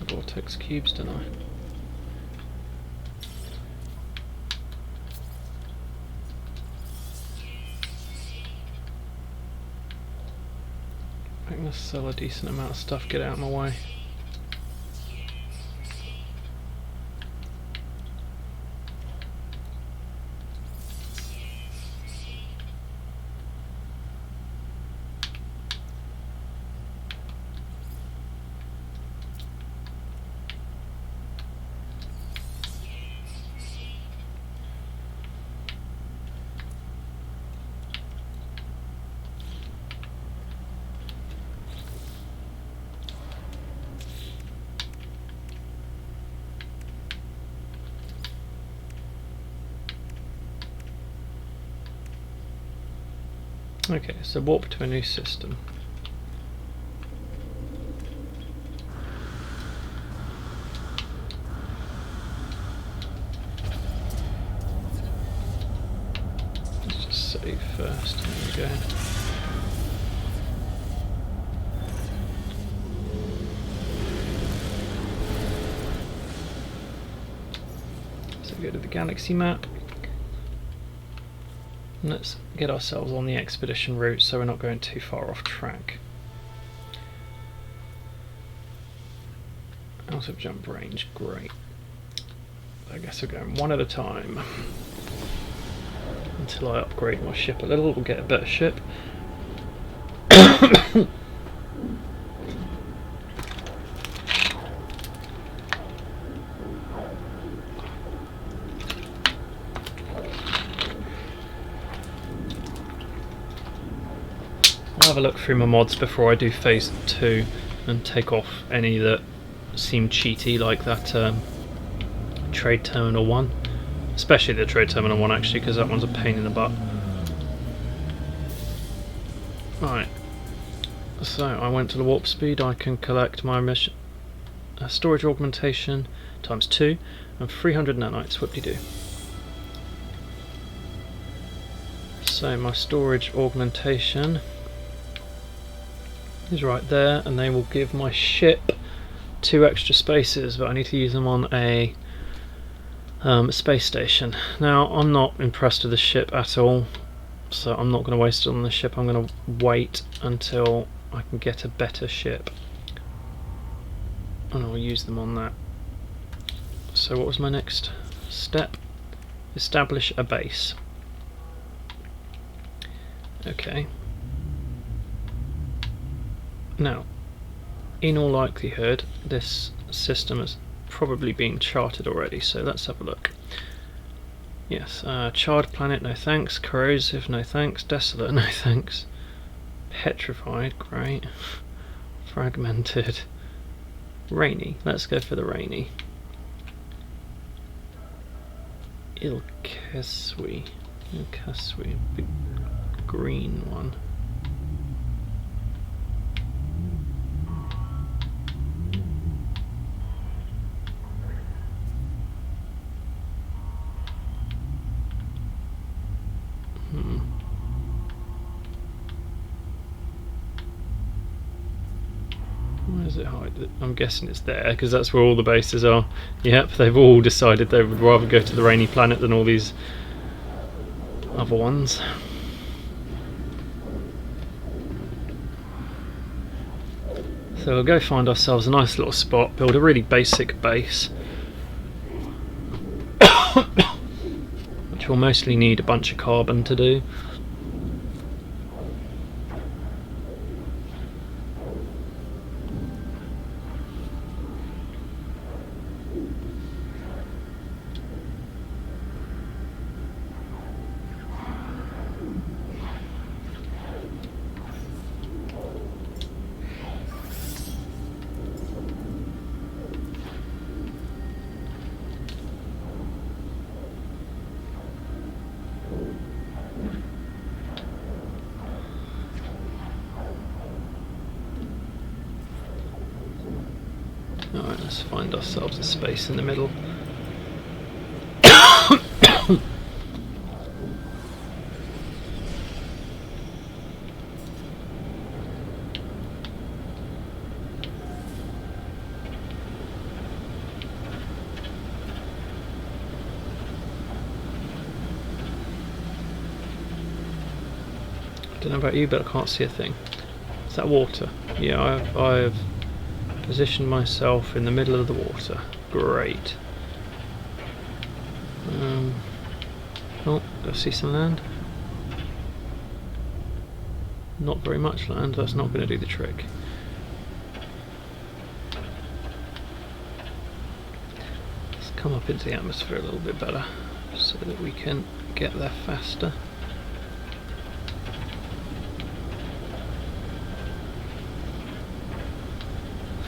vortex cubes, don't I? I'm going to sell a decent amount of stuff, get out of my way. Okay, so warp to a new system. Let's just save first. There we go. So go to the galaxy map. Let's get ourselves on the expedition route so we're not going too far off track. Out of jump range, great. I guess we're going one at a time until I upgrade my ship a little. We'll get a better ship. I'll have a look through my mods before I do phase 2 and take off any that seem cheaty, like that Trade Terminal 1. Especially the Trade Terminal 1 actually, because that one's a pain in the butt. Right, so I went to the warp speed. I can collect my mission storage augmentation times 2 and 300 nanites, whoop-de-doo. So my storage augmentation is right there, and they will give my ship 2 extra spaces, but I need to use them on a space station. Now I'm not impressed with the ship at all, so I'm not going to waste it on the ship. I'm going to wait until I can get a better ship, and I'll use them on that. So what was my next step? Establish a base. Okay. Now, in all likelihood, this system has probably been charted already, so let's have a look. Yes, charred planet, no thanks. Corrosive, no thanks. Desolate, no thanks. Petrified, great. Fragmented. Rainy, let's go for the rainy. Ilkeswi, big green one. Where is it hide? I'm guessing it's there because that's where all the bases are. Yep, they've all decided they would rather go to the rainy planet than all these other ones. So we'll go find ourselves a nice little spot, build a really basic base, which will mostly need a bunch of carbon to do. Alright, let's find ourselves a space in the middle. I don't know about you, but I can't see a thing. Is that water? Yeah, I've positioned myself in the middle of the water. Great. Oh, do I see some land? Not very much land, that's not going to do the trick. Let's come up into the atmosphere a little bit better so that we can get there faster.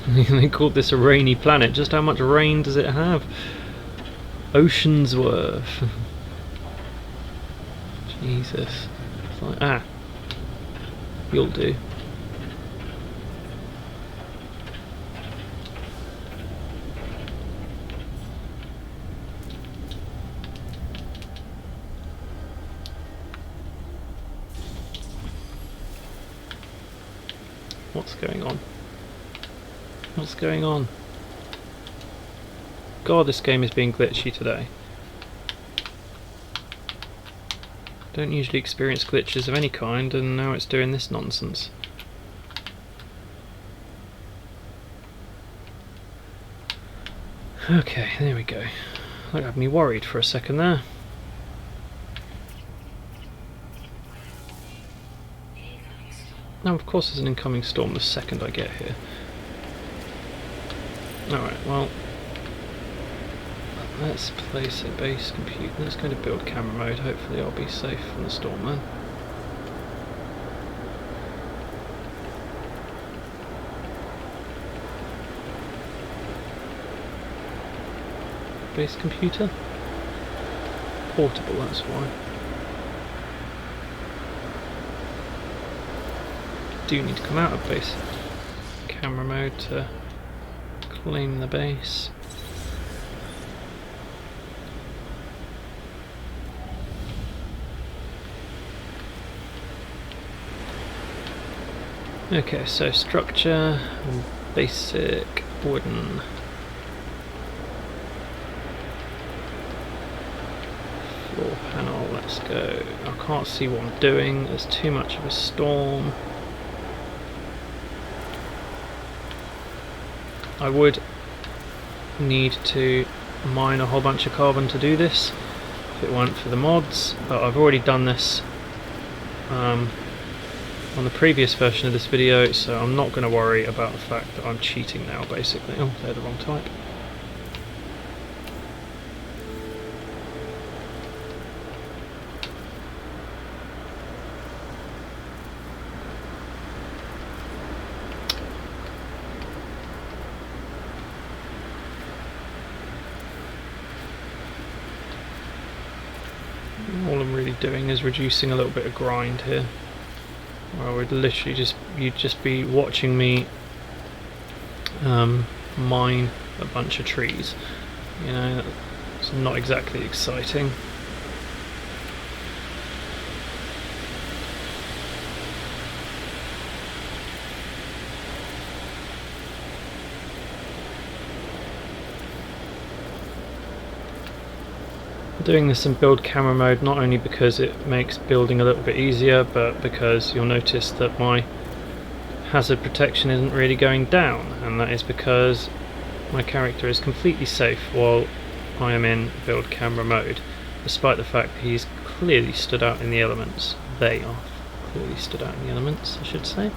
They called this a rainy planet. Just how much rain does it have? Ocean's worth. Jesus. It's like, you'll do. What's going on? What's going on? God, this game is being glitchy today. Don't usually experience glitches of any kind, and now it's doing this nonsense. Okay, there we go. That had me worried for a second there. Now, of course, there's an incoming storm the second I get here. Alright, well, let's place a base computer. Let's go to build camera mode. Hopefully I'll be safe from the storm then. Base computer? Portable, that's why. Do need to come out of base camera mode to claim the base. Okay, so structure, basic wooden. Floor panel, let's go. I can't see what I'm doing, there's too much of a storm. I would need to mine a whole bunch of carbon to do this if it weren't for the mods, but I've already done this on the previous version of this video, so I'm not going to worry about the fact that I'm cheating now, basically. Oh, they're the wrong type. All I'm really doing is reducing a little bit of grind here. Or I would literally you'd just be watching me mine a bunch of trees. You know, it's not exactly exciting. Doing this in build camera mode not only because it makes building a little bit easier, but because you'll notice that my hazard protection isn't really going down, and that is because my character is completely safe while I am in build camera mode, despite the fact that he's clearly stood out in the elements. They are clearly stood out in the elements, I should say.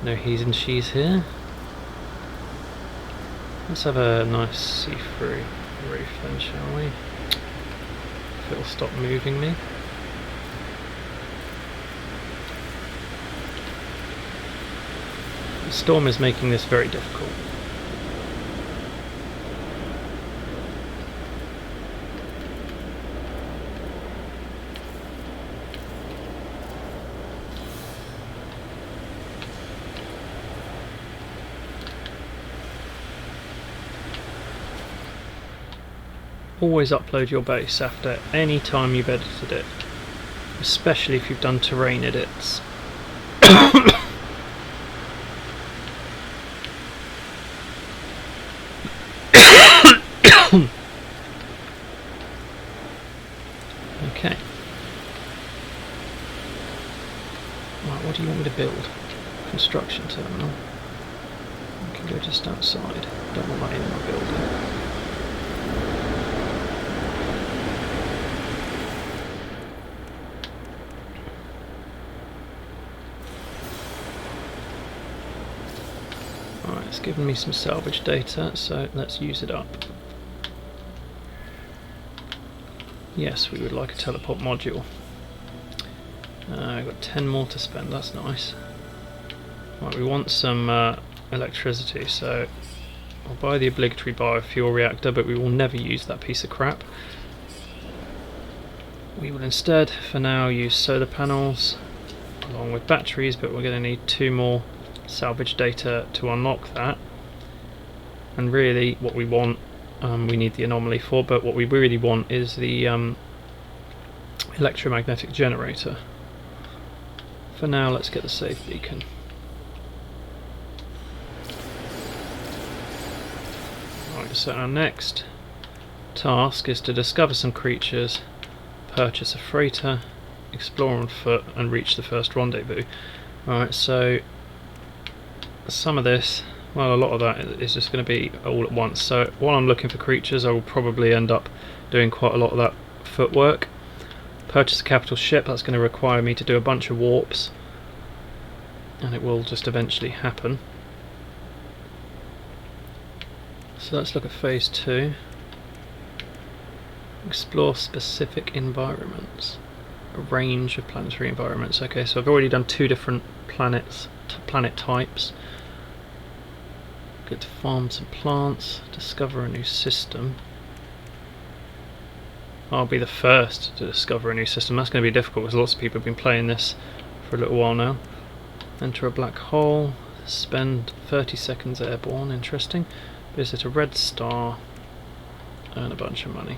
No he's and she's here. Let's have a nice see-through roof then, shall we? It'll stop moving me. The storm is making this very difficult. Always upload your base after any time you've edited it, especially if you've done terrain edits. Okay. Right, what do you want me to build? Construction terminal. I can go just outside. Don't want that in my building. Alright, it's given me some salvage data, so let's use it up. Yes, we would like a teleport module. I've got 10 more to spend, that's nice. Right, we want some electricity, so I'll buy the obligatory biofuel reactor, but we will never use that piece of crap. We will instead, for now, use solar panels along with batteries, but we're going to need 2 more salvage data to unlock that. And really what we want, we need the anomaly for, but what we really want is the electromagnetic generator. For now, let's get the safe beacon. Right, so our next task is to discover some creatures, purchase a freighter, explore on foot, and reach the first rendezvous. Alright, so some of this, well, a lot of that is just going to be all at once. So while I'm looking for creatures, I will probably end up doing quite a lot of that footwork. Purchase a capital ship, that's going to require me to do a bunch of warps, and it will just eventually happen. So let's look at phase 2. Explore specific environments. A range of planetary environments. Okay, so I've already done 2 different planet types. Get to farm some plants, discover a new system. I'll be the first to discover a new system. That's going to be difficult because lots of people have been playing this for a little while now. Enter a black hole, spend 30 seconds airborne, interesting. Visit a red star, earn a bunch of money.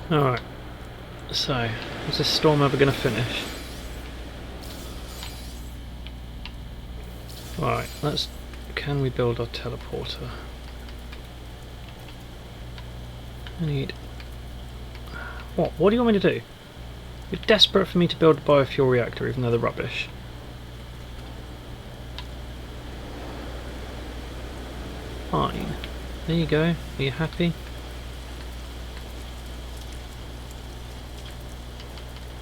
Alright, so is this storm ever going to finish? Right, let's... Can we build our teleporter? I need... What do you want me to do? You're desperate for me to build a biofuel reactor even though they're rubbish. Fine. There you go. Are you happy?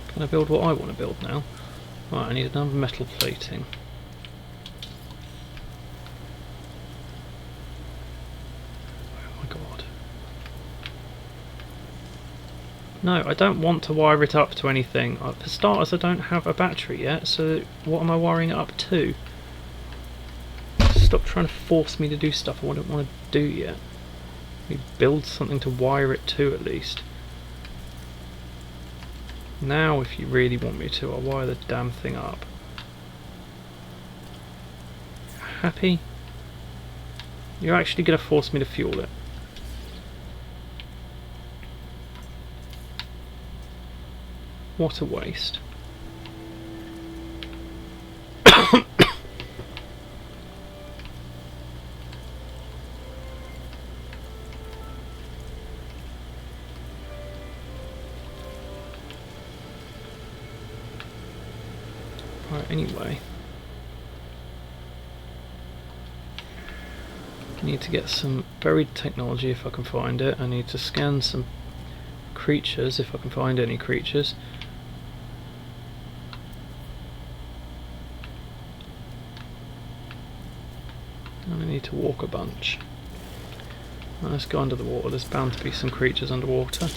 Can I build what I want to build now? Right, I need another metal plating. Oh my god. No, I don't want to wire it up to anything. For starters, I don't have a battery yet, so what am I wiring it up to? Stop trying to force me to do stuff I don't want to do yet. We build something to wire it to at least. Now if you really want me to, I'll wire the damn thing up. Happy? You're actually going to force me to fuel it. What a waste. Right, anyway. I need to get some buried technology if I can find it. I need to scan some creatures if I can find any creatures. And I need to walk a bunch. Right, let's go under the water. There's bound to be some creatures underwater.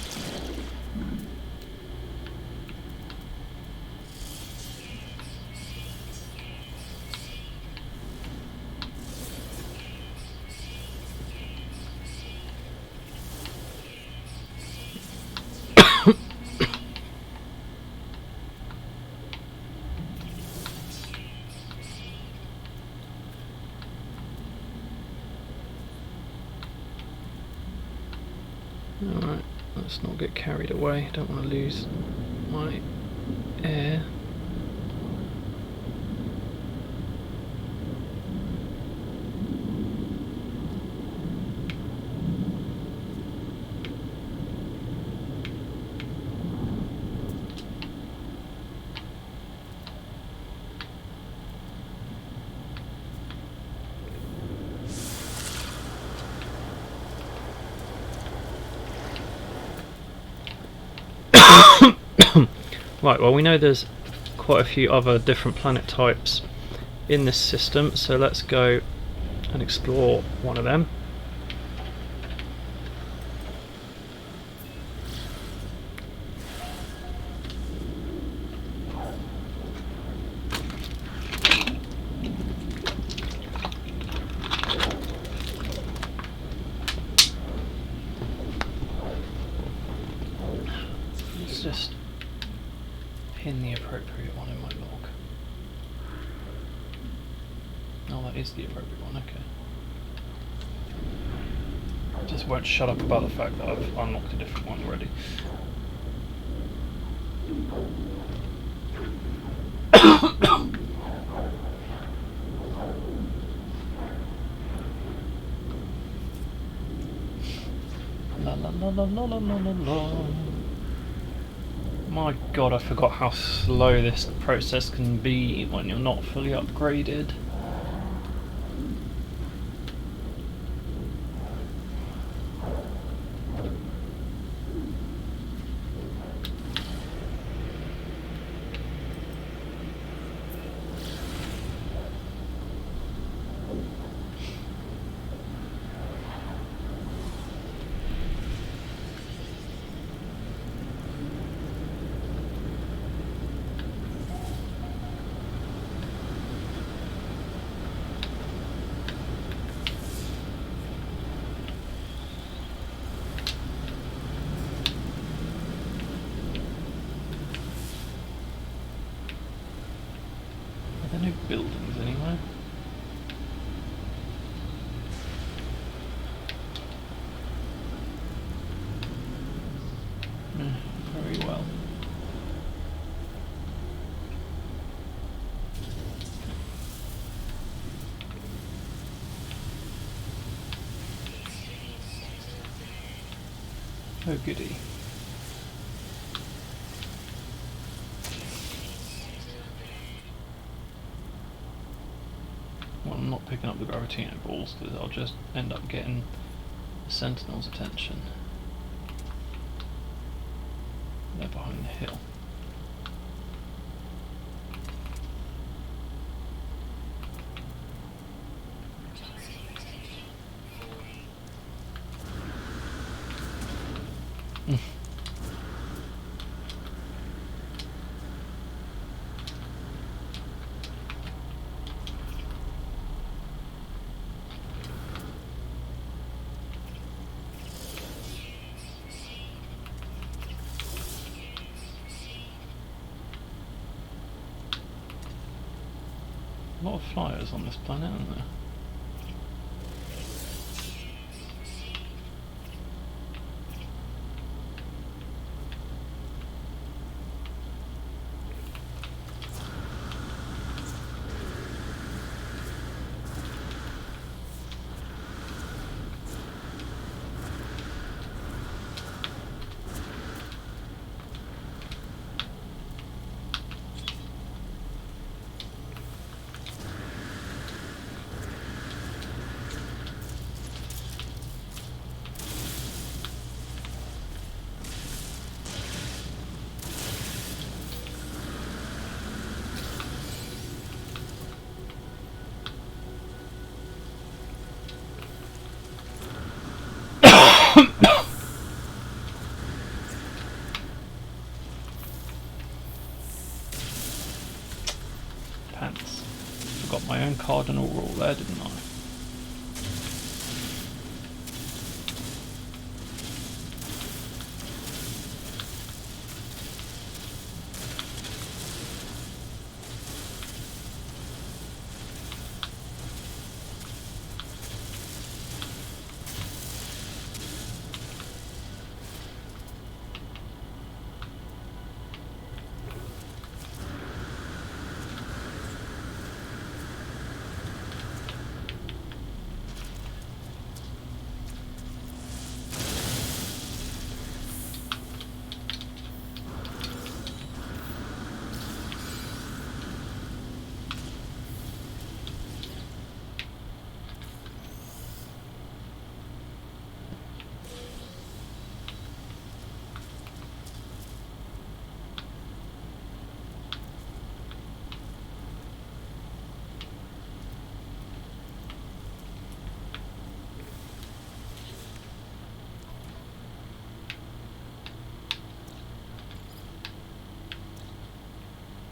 Alright, let's not get carried away. I don't want to lose my air. Right, well we know there's quite a few other different planet types in this system, so let's go and explore one of them. Let's just pin the appropriate one in my log. Oh, that is the appropriate one, okay. Just won't shut up about the fact that I've unlocked a different one already. La la la la la la la la. My god, I forgot how slow this process can be when you're not fully upgraded. Oh goody. Well, I'm not picking up the Gravitino balls because I'll just end up getting the Sentinel's attention. They're behind the hill. A lot of flyers on this planet, aren't there? Pants. Forgot my own cardinal rule there, didn't I?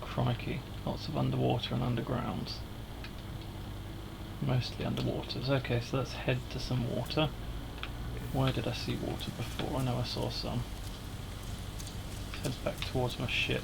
Crikey, lots of underwater and undergrounds. Mostly underwaters. Okay, so let's head to some water. Where did I see water before? I know I saw some. Let's head back towards my ship.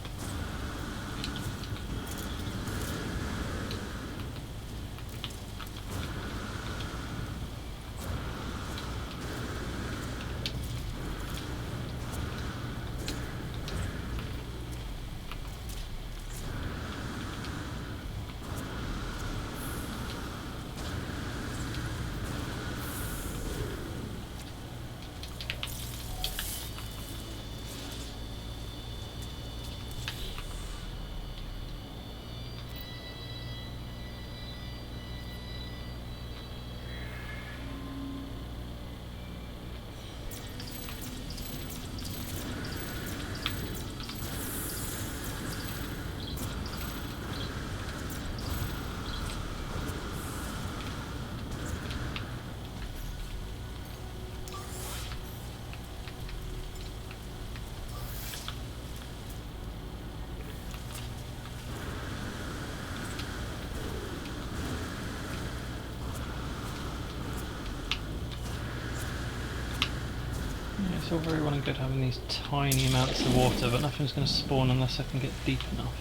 It's all very well and good having these tiny amounts of water, but nothing's going to spawn unless I can get deep enough.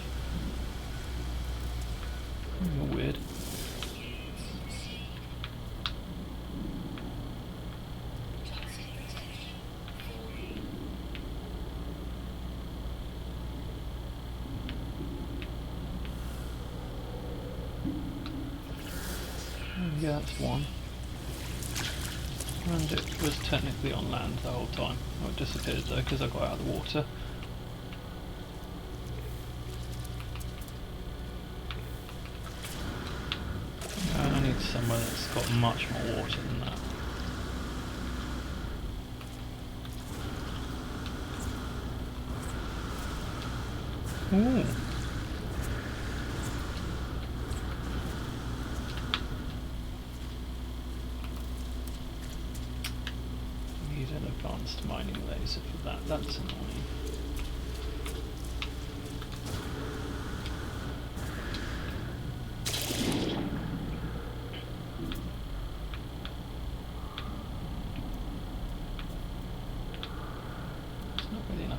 Weird. Yeah, that's one. And it was technically on land the whole time. Oh, it disappeared though because I got out of the water. I need somewhere that's got much more water than that. Ooh. Need an advanced mining laser for that. That's annoying.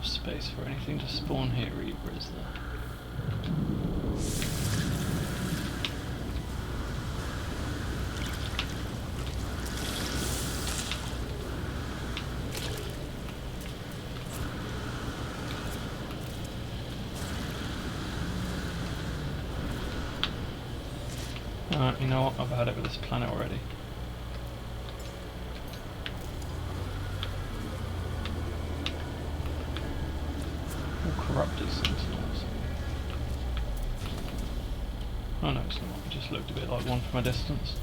Space for anything to spawn here either, is there? You know what? I've had it with this planet already. Corrupted sentinels. Oh no, it's not. It just looked a bit like one from a distance.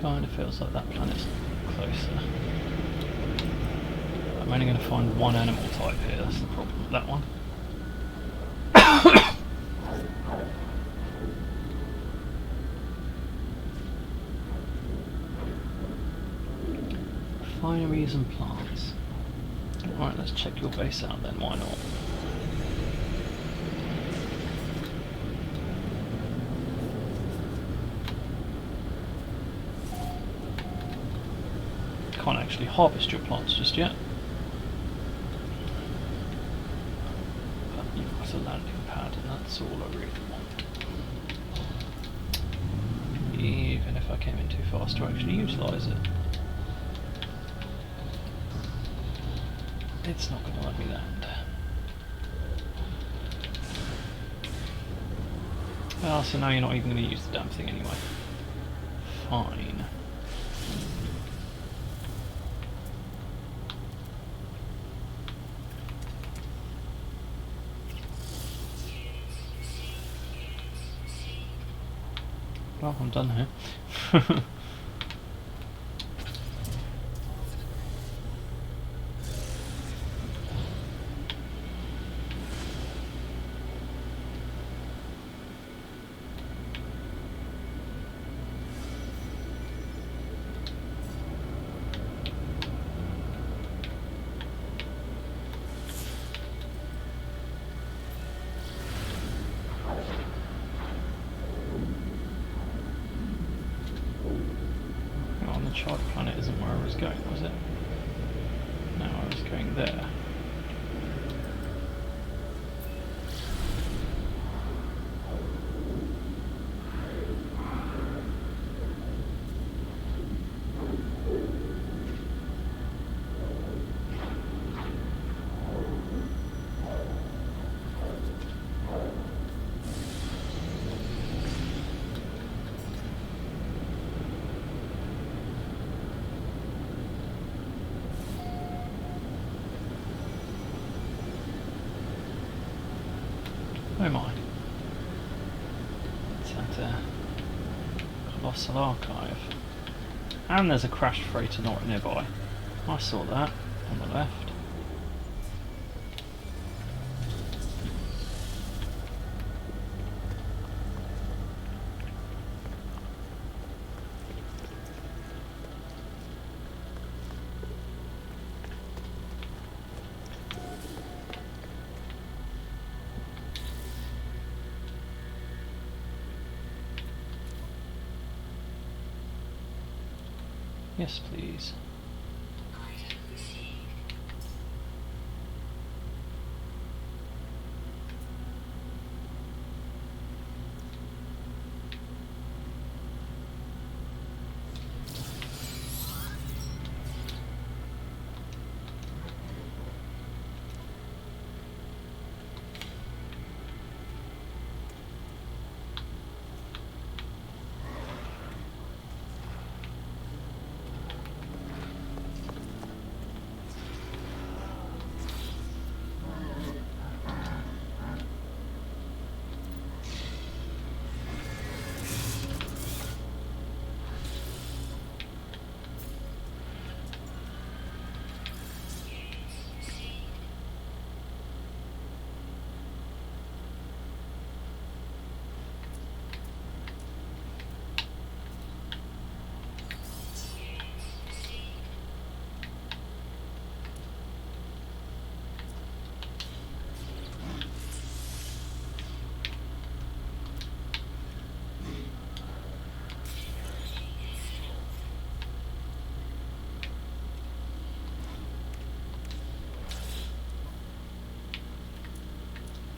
Kind of feels like that planet's closer. I'm only going to find one animal type here, that's the problem with that one. Fineries and plants. Alright, let's check your base out then, why not? Can't actually harvest your plants just yet. But you've got a landing pad and that's all I really want. Even if I came in too fast to actually utilise it. It's not going to let me land. Well, so now you're not even going to use the damn thing anyway. Fine. Well, I'm done here. Chart planet isn't where I was going, was it? No, I was going there. there. Colossal Archive. And there's a crashed freighter not nearby. I saw that on the left. Yes, please.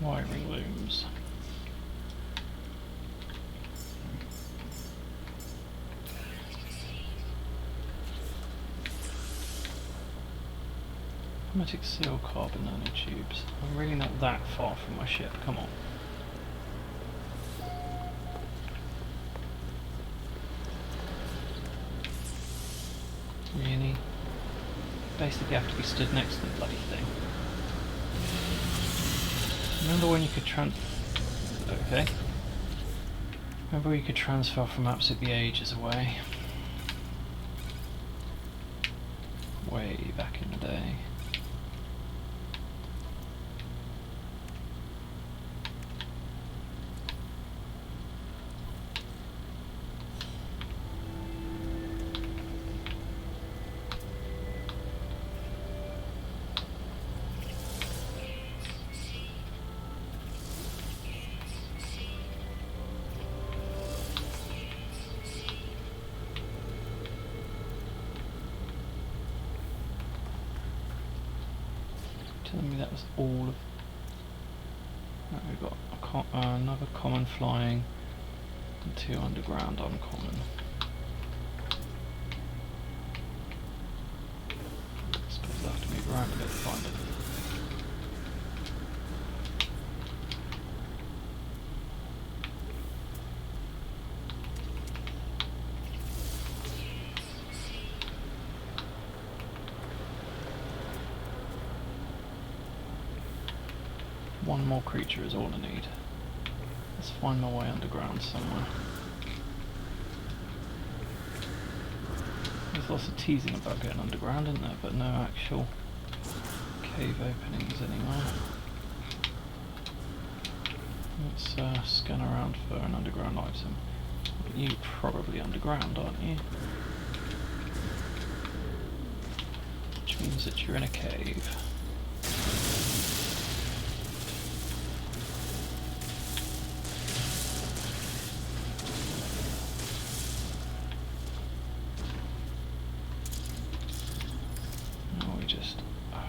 Wiring looms. Hermetic seal carbon nanotubes. I'm really not that far from my ship, come on. Really? Basically you have to be stood next to the bloody thing. Remember when you could okay. Remember when you could transfer from absolutely ages away? Way back in the day. Telling me that was all of... Right, we've got another common flying and 2 underground uncommon. I suppose I'll have to move around a bit to find it. One more creature is all I need. Let's find my way underground somewhere. There's lots of teasing about getting underground, isn't there? But no actual cave openings anywhere. Let's scan around for an underground item. You're probably underground, aren't you? Which means that you're in a cave.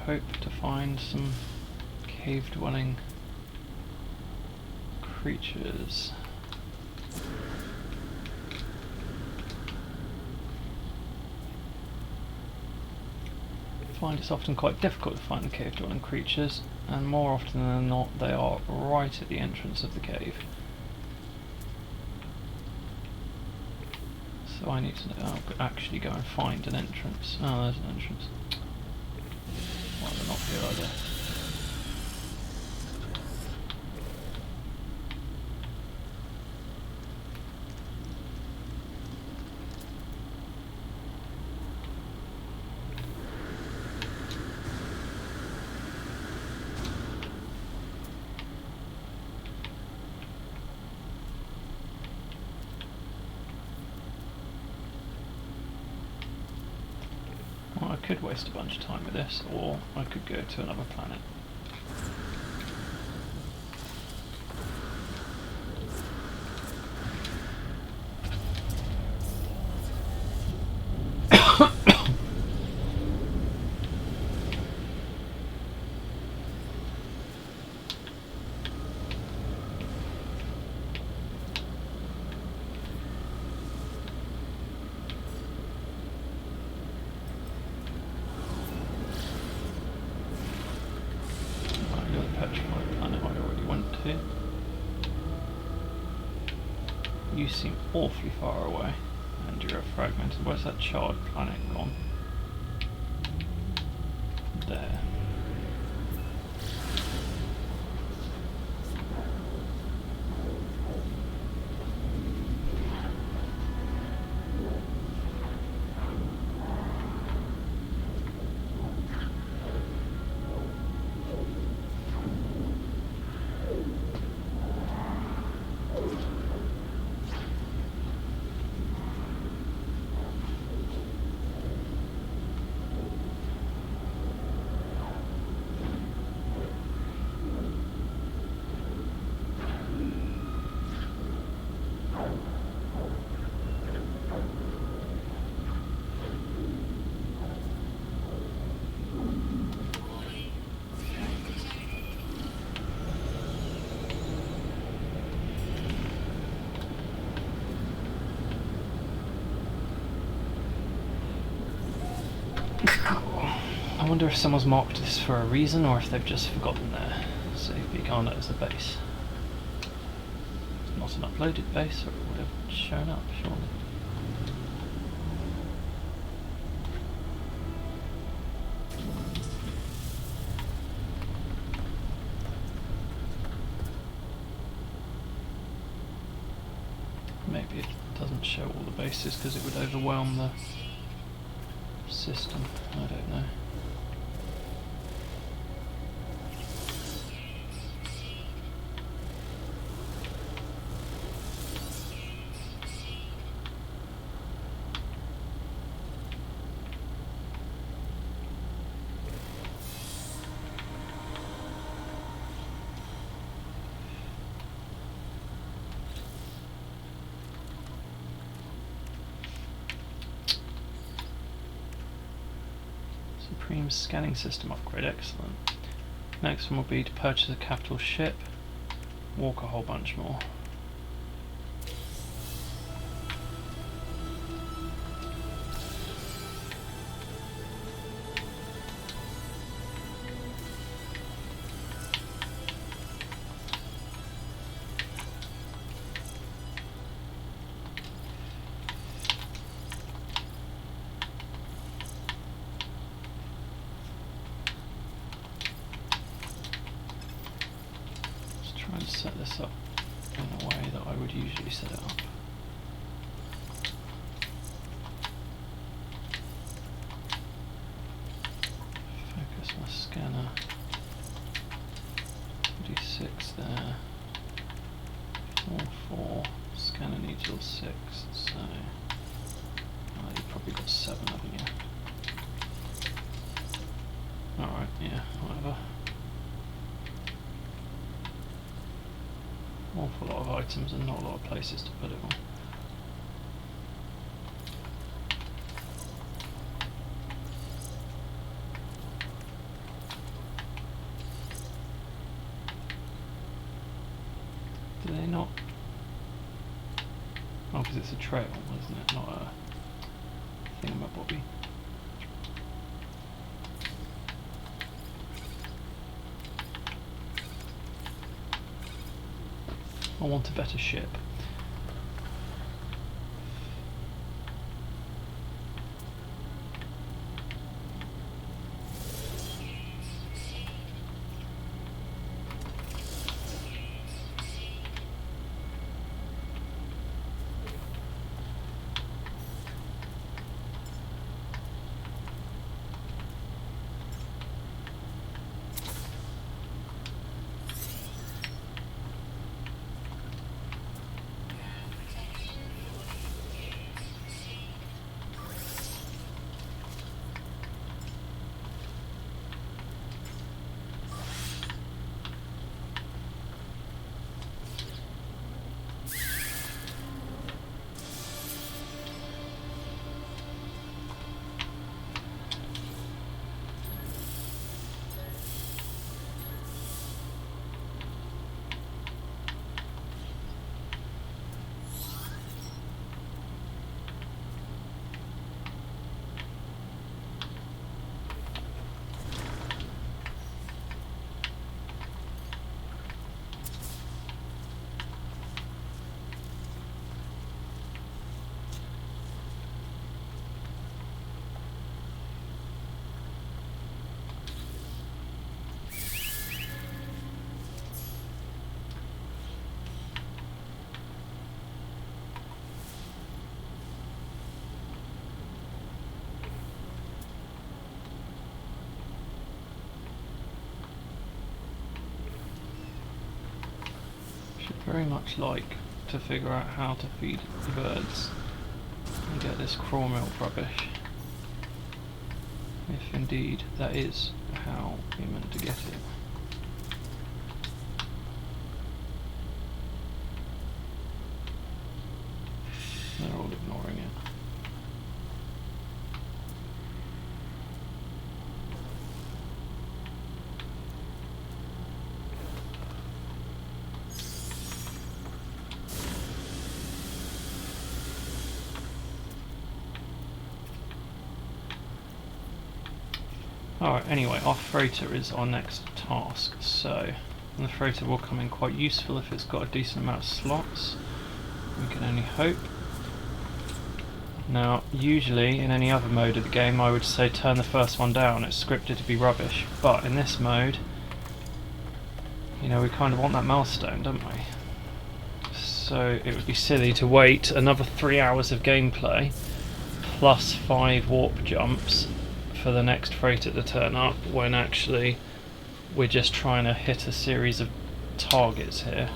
Hope to find some cave-dwelling creatures. I find it's often quite difficult to find the cave-dwelling creatures, and more often than not they are right at the entrance of the cave. So I need to actually go and find an entrance. Oh, there's an entrance. Well, they're not here either. could waste a bunch of time with this, or I could go to another planet. You seem awfully far away, and you're a fragmented. Where's that charred planet gone? There. I wonder if someone's marked this for a reason, or if they've just forgotten their save peak. Oh no, it's a base. It's not an uploaded base, or it would have shown up, surely. Maybe it doesn't show all the bases because it would overwhelm the system. I don't know. Supreme scanning system upgrade, excellent. Next one will be to purchase a capital ship, walk a whole bunch more. Try and set this up in a way that I would usually set it up. Focus my scanner. D6 there. 4. Scanner needs all 6, so you've probably got 7, haven't you? Alright, yeah, whatever. Awful lot of items and not a lot of places to put it on. Do they not? Oh, because it's a trail, isn't it? Not a thingamabobby. I want a better ship. very much like to figure out how to feed the birds and get this crawl milk rubbish, if indeed that is how you're meant to get it. They're all ignoring it. Alright, anyway, our freighter is our next task, so the freighter will come in quite useful if it's got a decent amount of slots. We can only hope. Now, usually in any other mode of the game I would say turn the first one down, it's scripted to be rubbish, but in this mode, you know, we kind of want that milestone, don't we? So it would be silly to wait another 3 hours of gameplay plus 5 warp jumps for the next freighter to turn up when actually we're just trying to hit a series of targets here.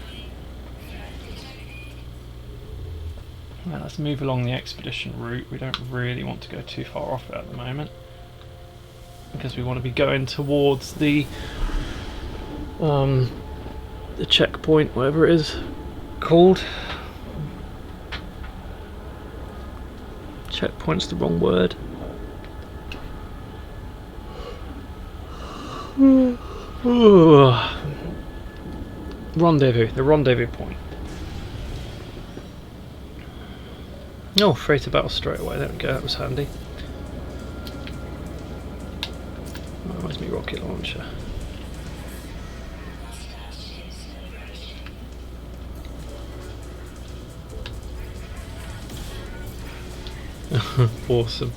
Now let's move along the expedition route. We don't really want to go too far off it at the moment because we want to be going towards the checkpoint, whatever it is called. Checkpoint's the wrong word. Rendezvous, the rendezvous point. Oh, freighter battle straight away, there we go, that was handy. Oh, where's my rocket launcher? Awesome.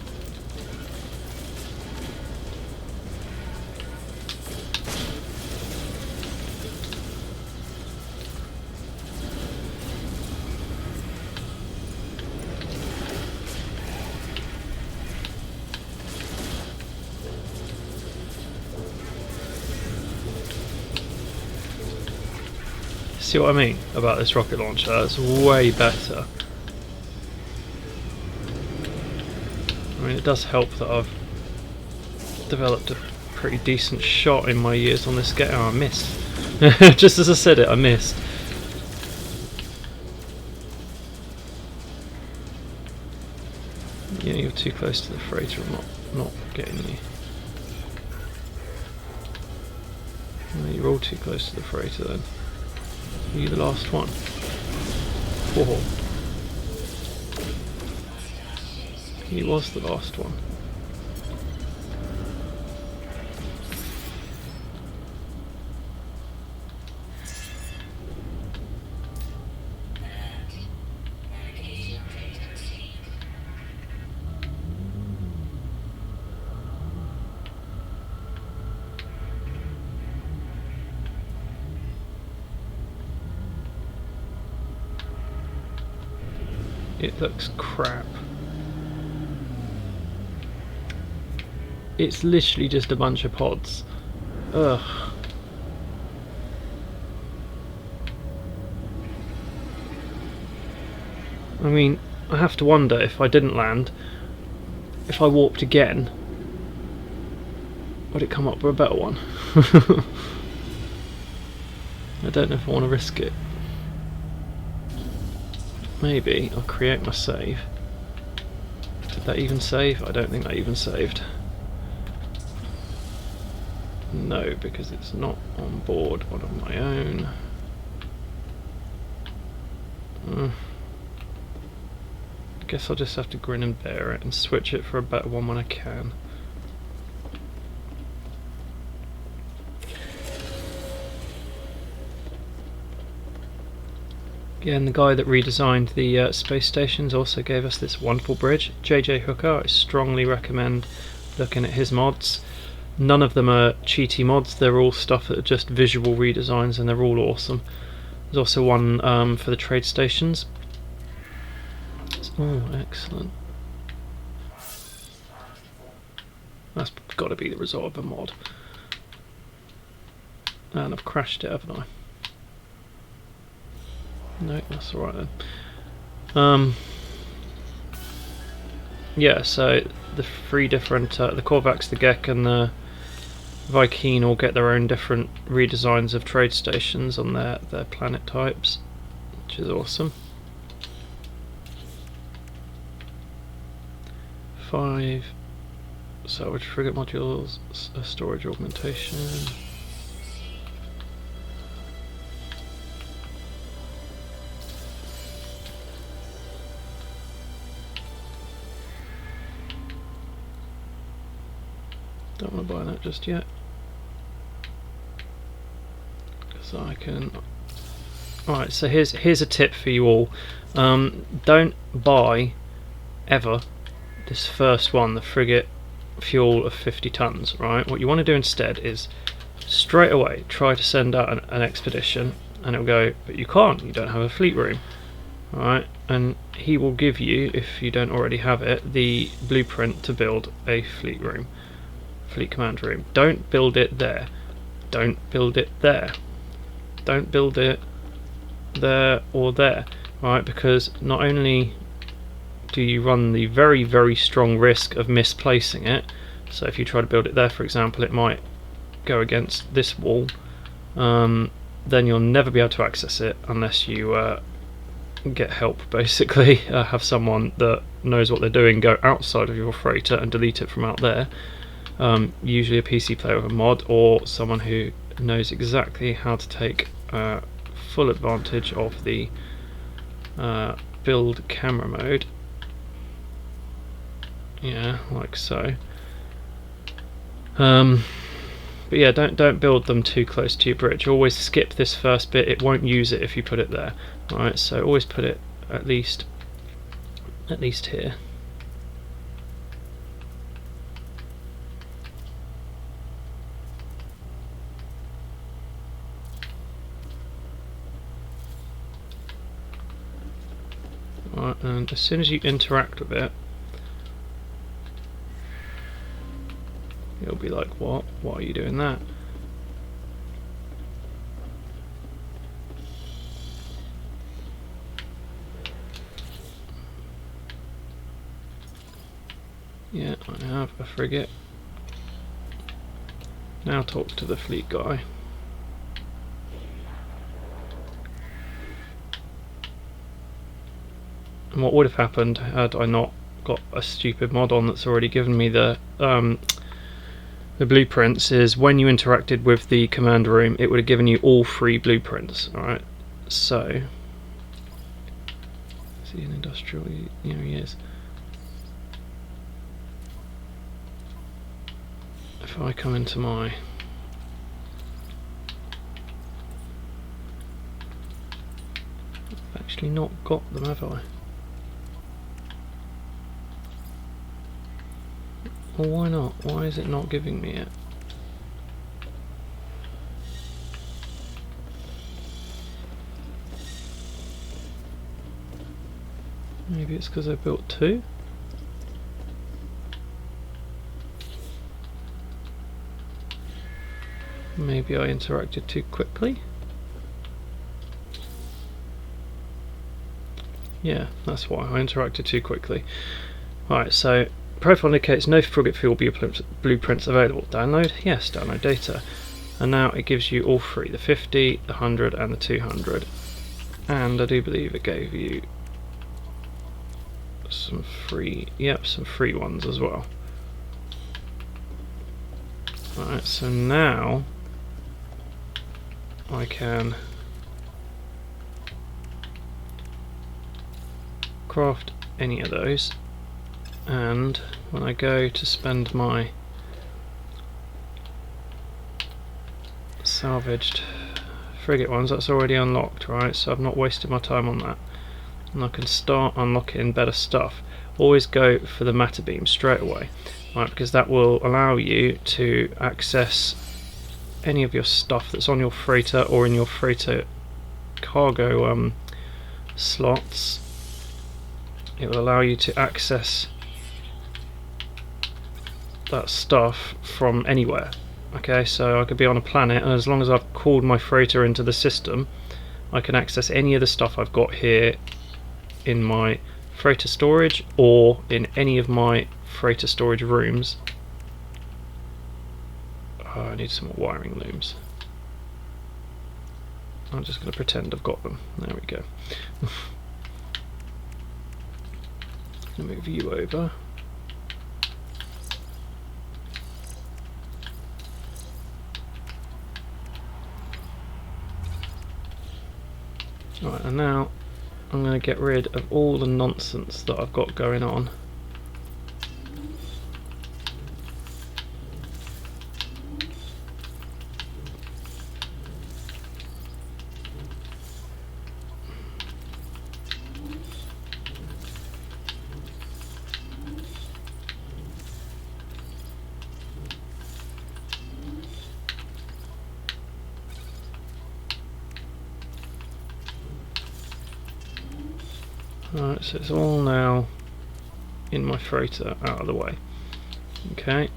See what I mean about this rocket launcher? That's way better. I mean, it does help that I've developed a pretty decent shot in my years on this game. Oh, I missed. Just as I said it, I missed. Yeah, you're too close to the freighter. I'm not getting you. No, you're all too close to the freighter then. Are you the last one? Whoa. He was the last one. It looks crap. It's literally just a bunch of pods. Ugh. I mean, I have to wonder if I didn't land, if I warped again, would it come up with a better one? I don't know if I want to risk it. Maybe I'll create my save. Did that even save? I don't think that even saved. No, because it's not on board one of my own. I guess I'll just have to grin and bear it and switch it for a better one when I can. Again, the guy that redesigned the space stations also gave us this wonderful bridge. JJ Hooker, I strongly recommend looking at his mods. None of them are cheaty mods, they're all stuff that are just visual redesigns and they're all awesome. There's also one for the trade stations. Oh, excellent. That's got to be the result of a mod. And I've crashed it, haven't I? No, that's alright then. Yeah, so the three different, the Korvax, the Gek and the Viking all get their own different redesigns of trade stations on their planet types, which is awesome. 5 salvage frigate modules, storage augmentation. Don't want to buy that just yet, because I can. Alright, so here's a tip for you all. Don't buy ever this first one, the frigate fuel of 50 tons, right? What you want to do instead is straight away try to send out an expedition, and it'll go, but you can't, you don't have a fleet room. Alright, and he will give you, if you don't already have it, the blueprint to build a fleet room. Fleet command room. Don't build it there. Don't build it there. Don't build it there or there. Right, because not only do you run the very, very strong risk of misplacing it, so if you try to build it there, for example, it might go against this wall, then you'll never be able to access it unless you get help, basically. Have someone that knows what they're doing go outside of your freighter and delete it from out there. Usually a PC player with a mod, or someone who knows exactly how to take full advantage of the build camera mode. Yeah, like so. But yeah, don't build them too close to your bridge. Always skip this first bit. It won't use it if you put it there. Alright, so always put it at least here. Right, and as soon as you interact with it, it'll be like, what? Why are you doing that? Yeah, I have a frigate. Now talk to the fleet guy. And what would have happened had I not got a stupid mod on that's already given me the blueprints is when you interacted with the command room, it would have given you all 3 blueprints. Alright, so is he an industrial? Yeah, he is. If I come into my I've actually not got them, have I? Well, why not? Why is it not giving me it? Maybe it's because I built 2? Maybe I interacted too quickly? Yeah, that's why I interacted too quickly. Right, so profile indicates no frigate fuel blueprints available. Download? Yes, download data. And now it gives you all 3, the 50, the 100 and the 200. And I do believe it gave you some free, some free ones as well. Alright, so now I can craft any of those, and when I go to spend my salvaged frigate ones, that's already unlocked, right? So I've not wasted my time on that, and I can start unlocking better stuff. Always go for the matter beam straight away, right? Because that will allow you to access any of your stuff that's on your freighter or in your freighter cargo slots. It will allow you to access that stuff from anywhere. Okay, so I could be on a planet, and as long as I've called my freighter into the system, I can access any of the stuff I've got here in my freighter storage or in any of my freighter storage rooms. Oh, I need some more wiring looms. I'm just going to pretend I've got them. There we go. I'm going to move you over. Right, and now I'm going to get rid of all the nonsense that I've got going on. Alright, so it's all now in my freighter out of the way. Okay.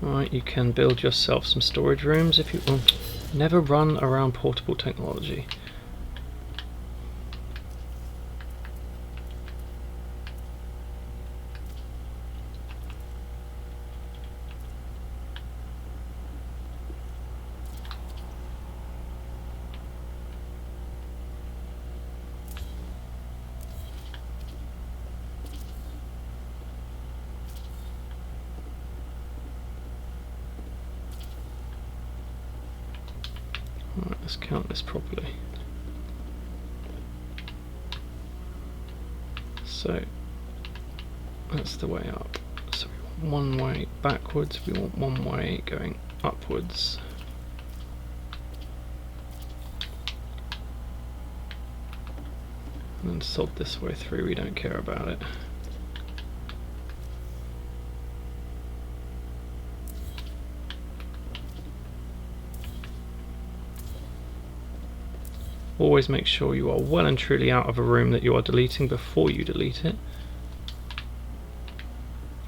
Right, you can build yourself some storage rooms if you want. Never run around portable technology. Right, let's count this properly. So that's the way up. So we want one way backwards, we want one way going upwards. And then sod this way through, we don't care about it. Always make sure you are well and truly out of a room that you are deleting before you delete it.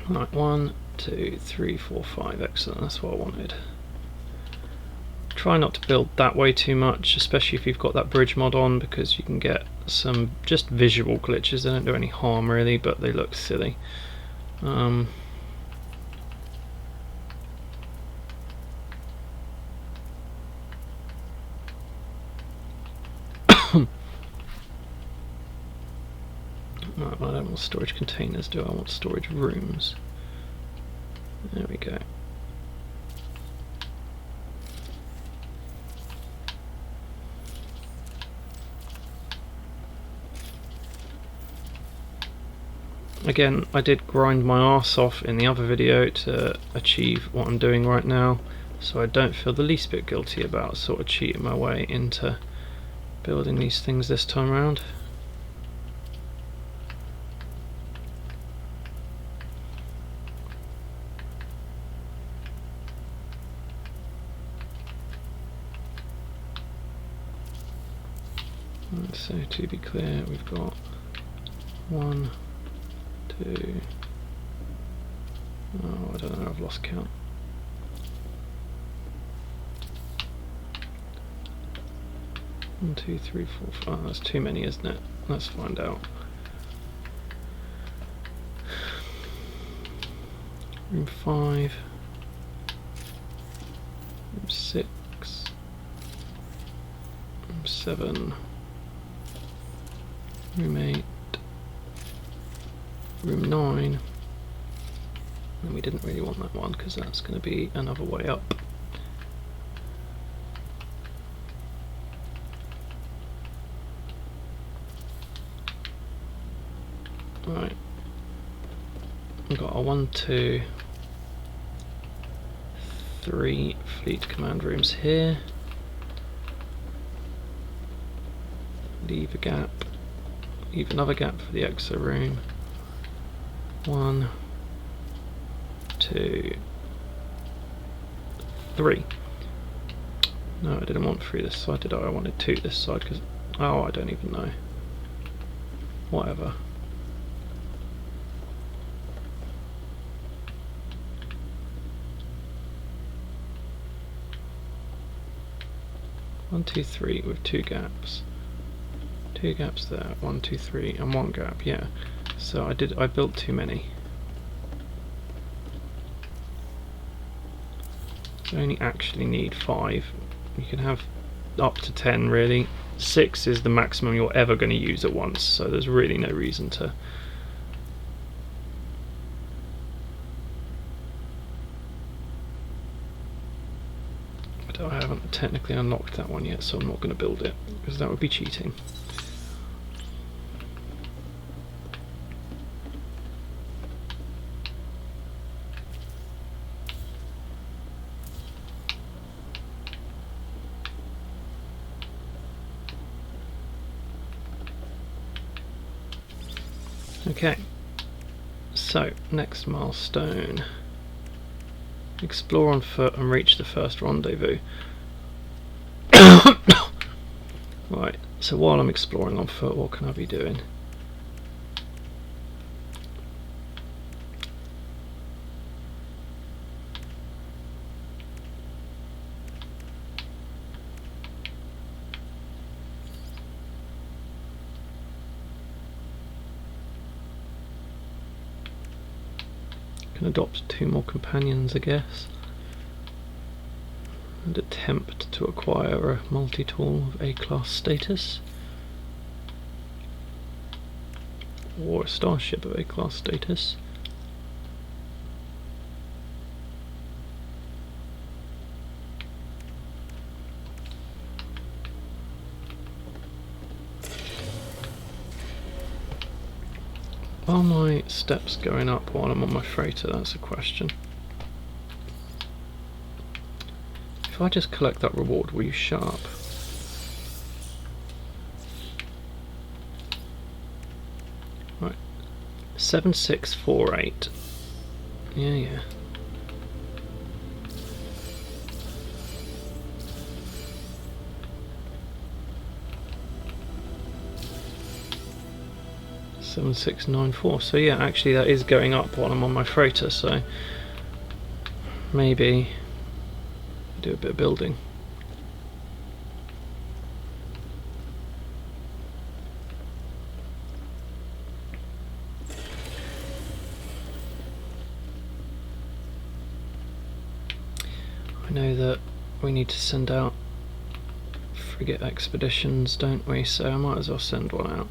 Right, 1, 2, 3, 4, 5, excellent, that's what I wanted. Try not to build that way too much, especially if you've got that bridge mod on, because you can get some just visual glitches. They don't do any harm really, but they look silly. Right, I don't want storage containers, do I? I want storage rooms. There we go. Again, I did grind my arse off in the other video to achieve what I'm doing right now, so I don't feel the least bit guilty about sort of cheating my way into building these things this time around. So to be clear, we've got 1, 2, oh I don't know, I've lost count. One, 2, 3, 4, 5. That's too many, isn't it? Let's find out. Room 5, room 6, room 7, room 8, room 9, and we didn't really want that one because that's going to be another way up. Right, we've got our 1, 2, 3 fleet command rooms here. Leave a gap, leave another gap for the exo room. 1, 2, 3. No, I didn't want 3 this side, did I? I wanted 2 this side because, oh, I don't even know. whatever. One, two, three with 2 gaps. 2 gaps there, 1, 2, 3, and 1 gap, yeah. So I built too many. You only actually need 5. You can have up to 10 really. 6 is the maximum you're ever going to use at once, so there's really no reason to. I haven't technically unlocked that one yet, so I'm not going to build it, because that would be cheating. Okay, so next milestone. Explore on foot and reach the first rendezvous. Right, so while I'm exploring on foot, what can I be doing? Can adopt 2 more companions, I guess, and attempt to acquire a multi-tool of A-class status, or a starship of A-class status. Are my steps going up while I'm on my freighter? That's a question. If I just collect that reward, will you shut up? Right. 7648. Yeah. 7694. So yeah, actually that is going up while I'm on my freighter, so maybe do a bit of building. I know that we need to send out frigate expeditions, don't we? So I might as well send one out.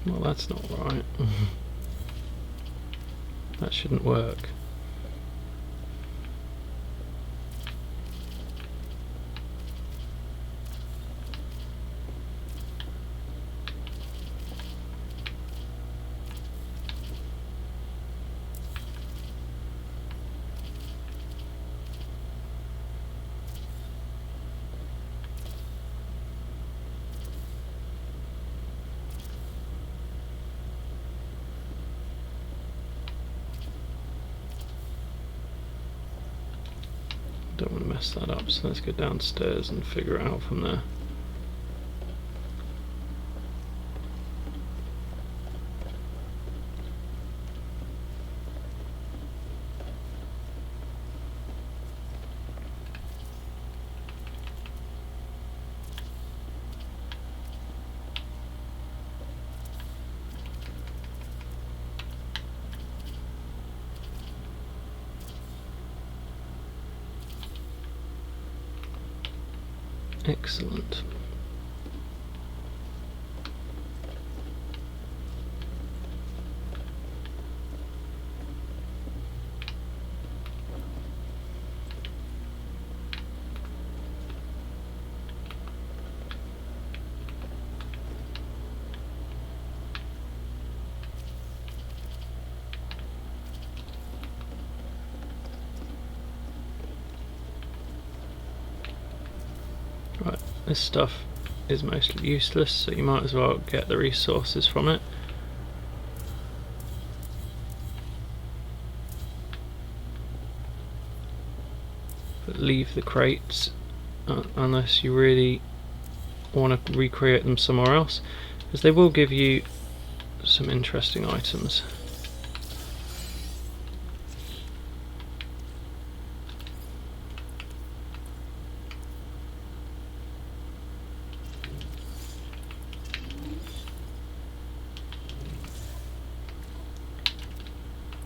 Well, that's not right. That shouldn't work. Don't want to mess that up, so let's go downstairs and figure it out from there. Excellent. Right, this stuff is mostly useless, so you might as well get the resources from it. But leave the crates unless you really want to recreate them somewhere else, because they will give you some interesting items.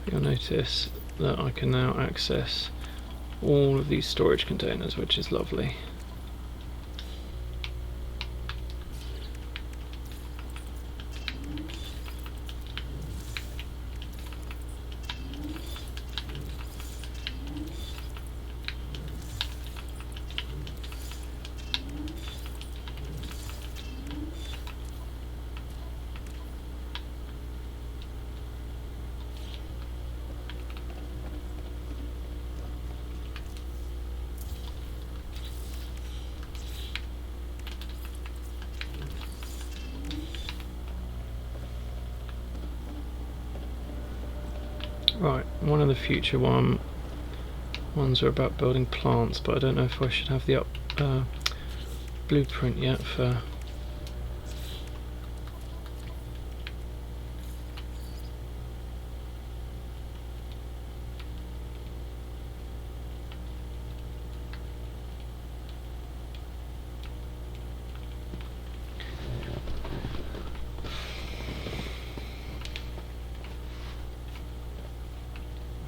You'll notice that I can now access all of these storage containers, which is lovely. Right, one of the future ones are about building plants, but I don't know if I should have the blueprint yet for...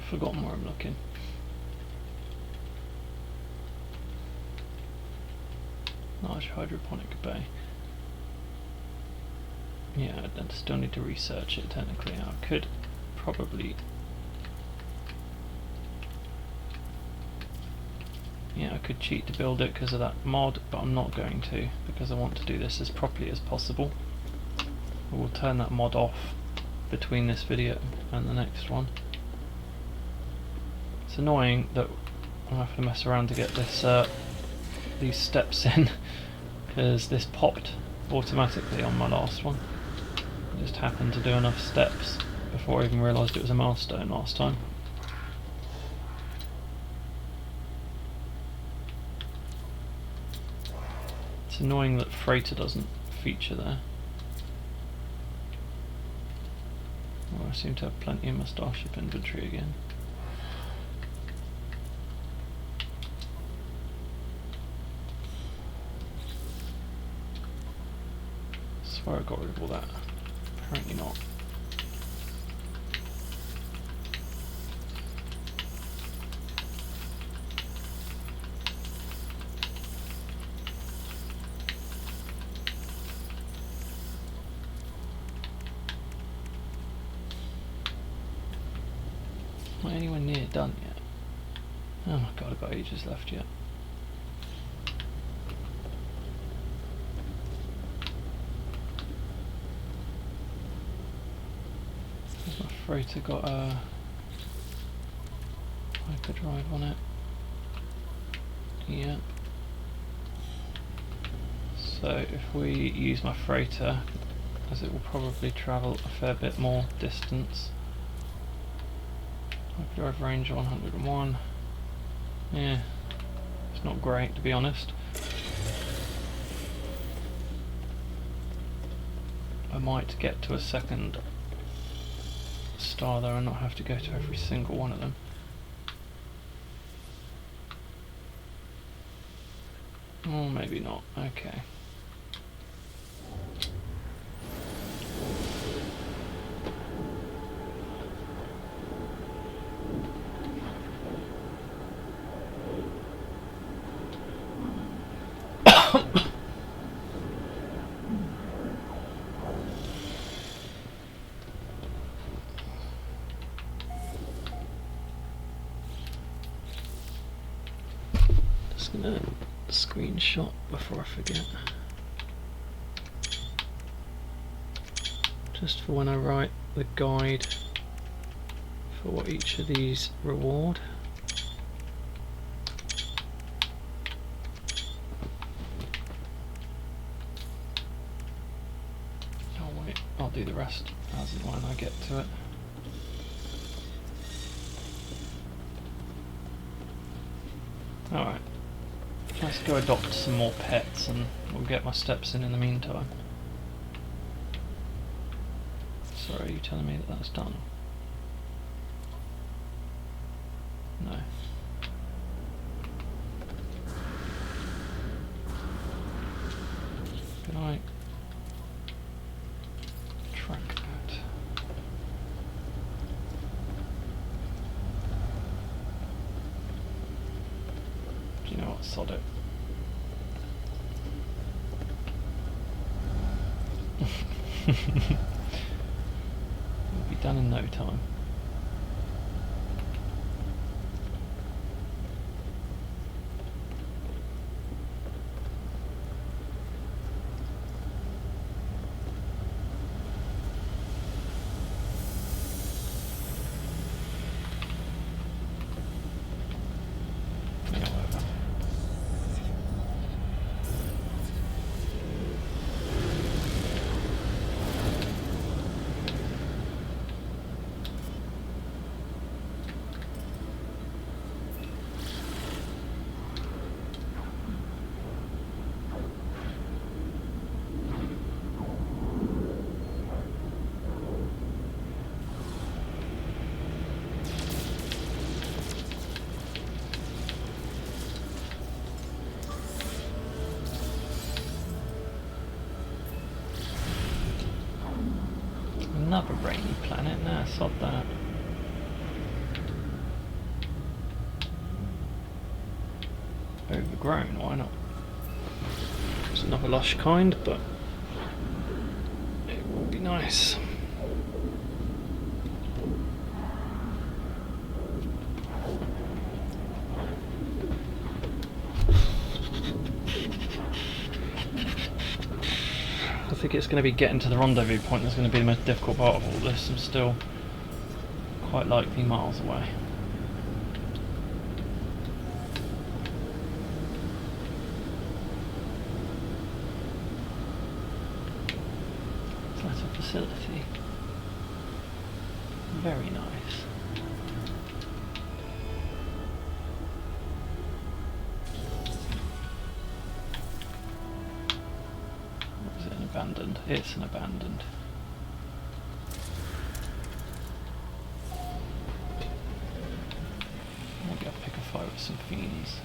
forgotten where I'm looking. Large hydroponic bay. Yeah, I still need to research it technically. I could probably... Yeah, I could cheat to build it because of that mod, but I'm not going to, because I want to do this as properly as possible. We'll turn that mod off between this video and the next one. It's annoying that I have to mess around to get this these steps in, because this popped automatically on my last one. I just happened to do enough steps before I even realised it was a milestone last time. It's annoying that freighter doesn't feature there. Well, I seem to have plenty in my Starship inventory again. I swear I got rid of all that. Apparently not. Not anywhere near done yet. Oh my god, I've got ages left yet. Has my freighter got a hyperdrive on it? Yep. So if we use my freighter, as it will probably travel a fair bit more distance. Hyperdrive range 101. Yeah, it's not great to be honest. I might get to a second star there and not have to go to every single one of them. Or maybe not. Okay. gonna screenshot before I forget. Just for when I write the guide for what each of these reward. Oh wait, I'll do the rest as and when I get to it. Alright, let's go adopt some more pets and we'll get my steps in the meantime. Sorry, are you telling me that that's done? No. Can I track that? Do you know what? Sod it. It'll be done in no time. Another rainy planet, nah, sod that. Overgrown, why not? It's another lush kind, but it will be nice. I think it's going to be getting to the rendezvous point that's going to be the most difficult part of all this. I'm still quite likely miles away. So that's a facility. Very nice. Abandoned. It's an abandoned. Maybe I'll pick a fight with some fiends.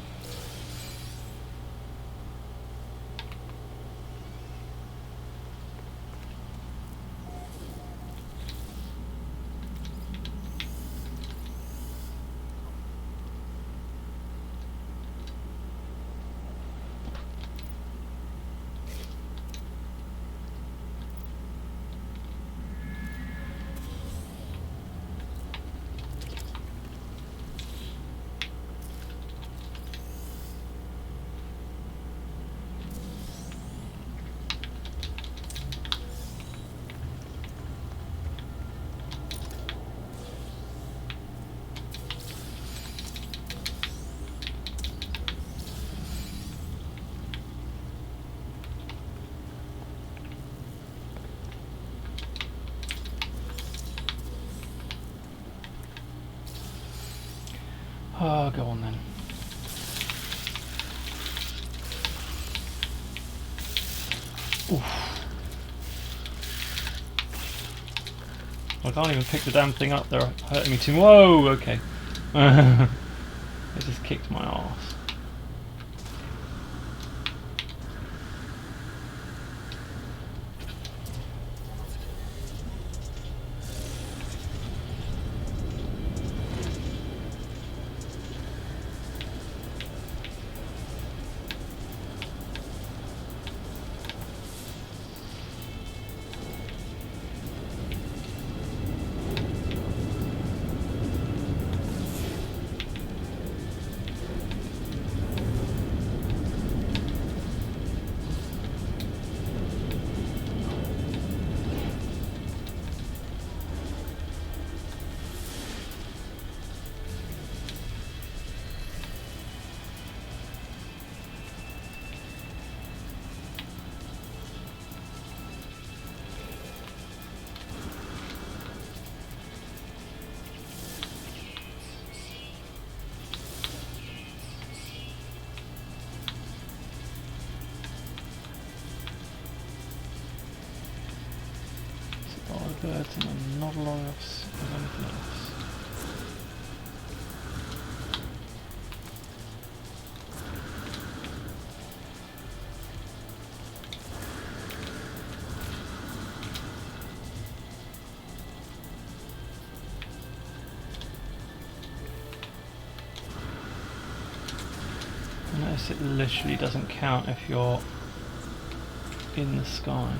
Oh, go on then. Oof. I can't even pick the damn thing up, they're hurting me too. Whoa, okay. It just kicked my arse. lighting and not a lot else of anything else. Notice it literally doesn't count if you're in the sky.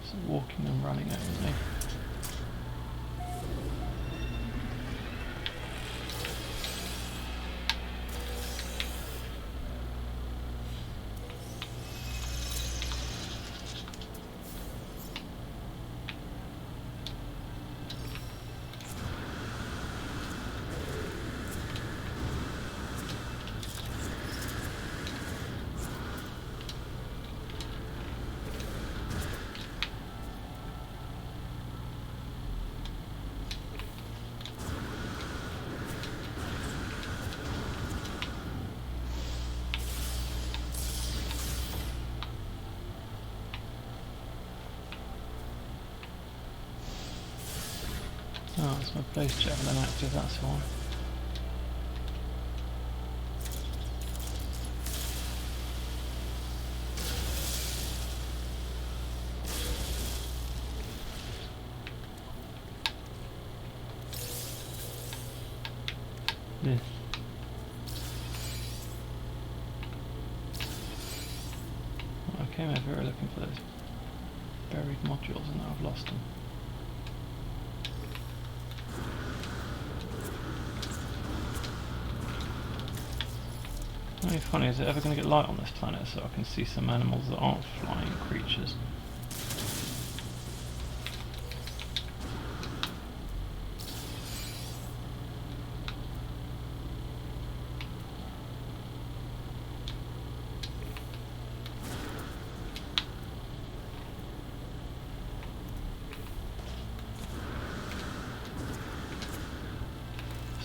So walking and running only. Oh, it's my place javelin active, that's why. Yeah. I came over here looking for those buried modules and now I've lost them. Really funny, is it ever going to get light on this planet so I can see some animals that aren't flying creatures?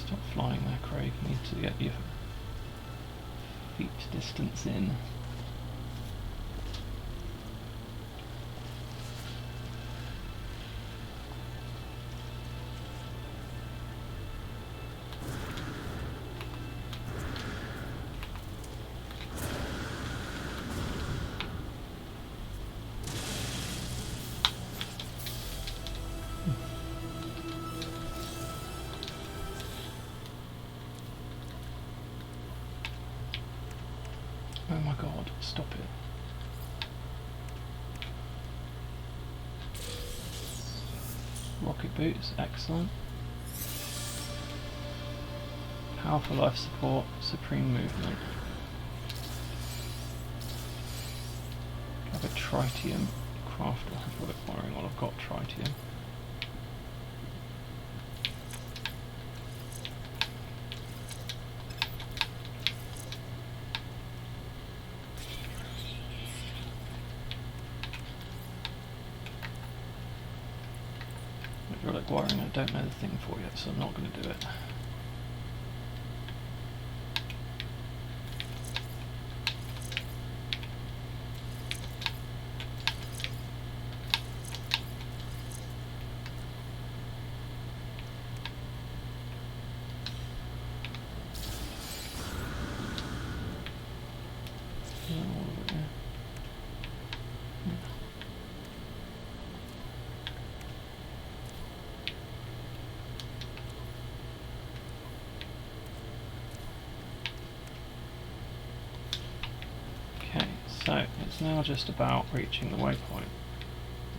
Stop flying there, Craig. You need to get your feet distance in. Oh my god, stop it. Rocket boots, excellent. Powerful life support, supreme movement. Have a tritium craft, I'll have it firing while I've got tritium. Relic wiring, I don't know the thing for yet, so I'm not going to do it. So, it's now just about reaching the waypoint.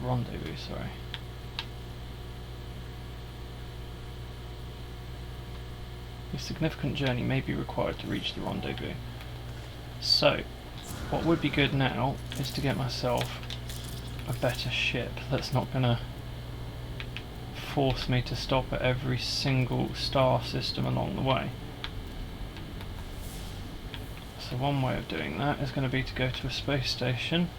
Rendezvous, sorry. A significant journey may be required to reach the rendezvous. So, what would be good now is to get myself a better ship that's not going to force me to stop at every single star system along the way. So one way of doing that is going to be to go to a space station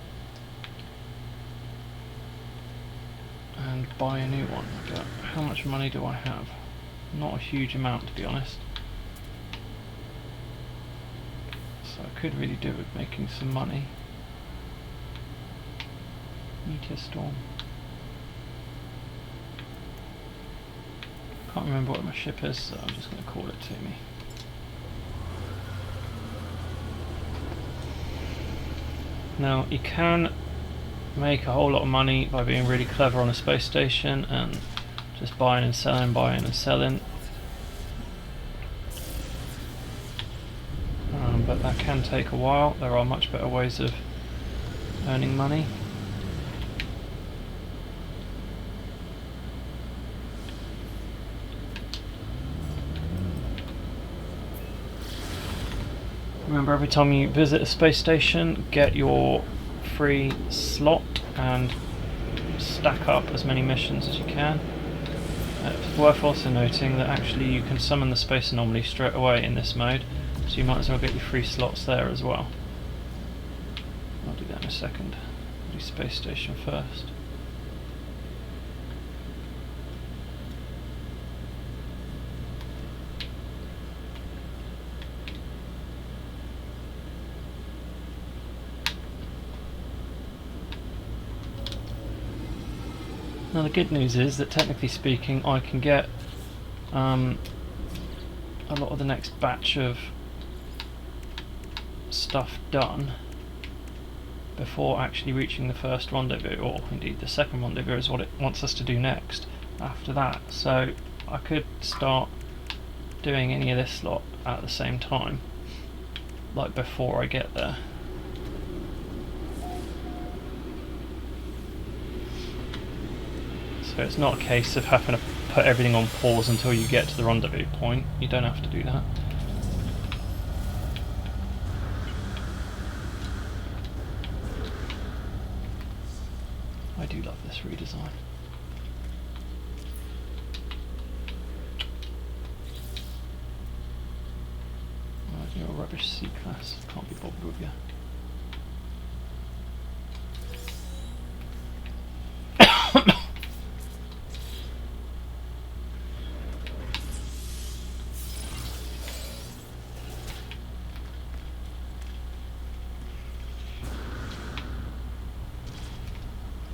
and buy a new one. But how much money do I have? Not a huge amount, to be honest. So I could really do with making some money. Meteor storm. Can't remember what my ship is, so I'm just going to call it to me. Now, you can make a whole lot of money by being really clever on a space station and just buying and selling, buying and selling. But that can take a while. There are much better ways of earning money. Remember, every time you visit a space station, get your free slot and stack up as many missions as you can. It's worth also noting that actually you can summon the space anomaly straight away in this mode, so you might as well get your free slots there as well. I'll do that in a second. I'll do space station first. Now the good news is that technically speaking I can get a lot of the next batch of stuff done before actually reaching the first rendezvous, or indeed the second rendezvous is what it wants us to do next after that. So I could start doing any of this lot at the same time, like before I get there. So it's not a case of having to put everything on pause until you get to the rendezvous point. You don't have to do that. I do love this redesign. Right, you're a rubbish C-class. Can't be bothered with you.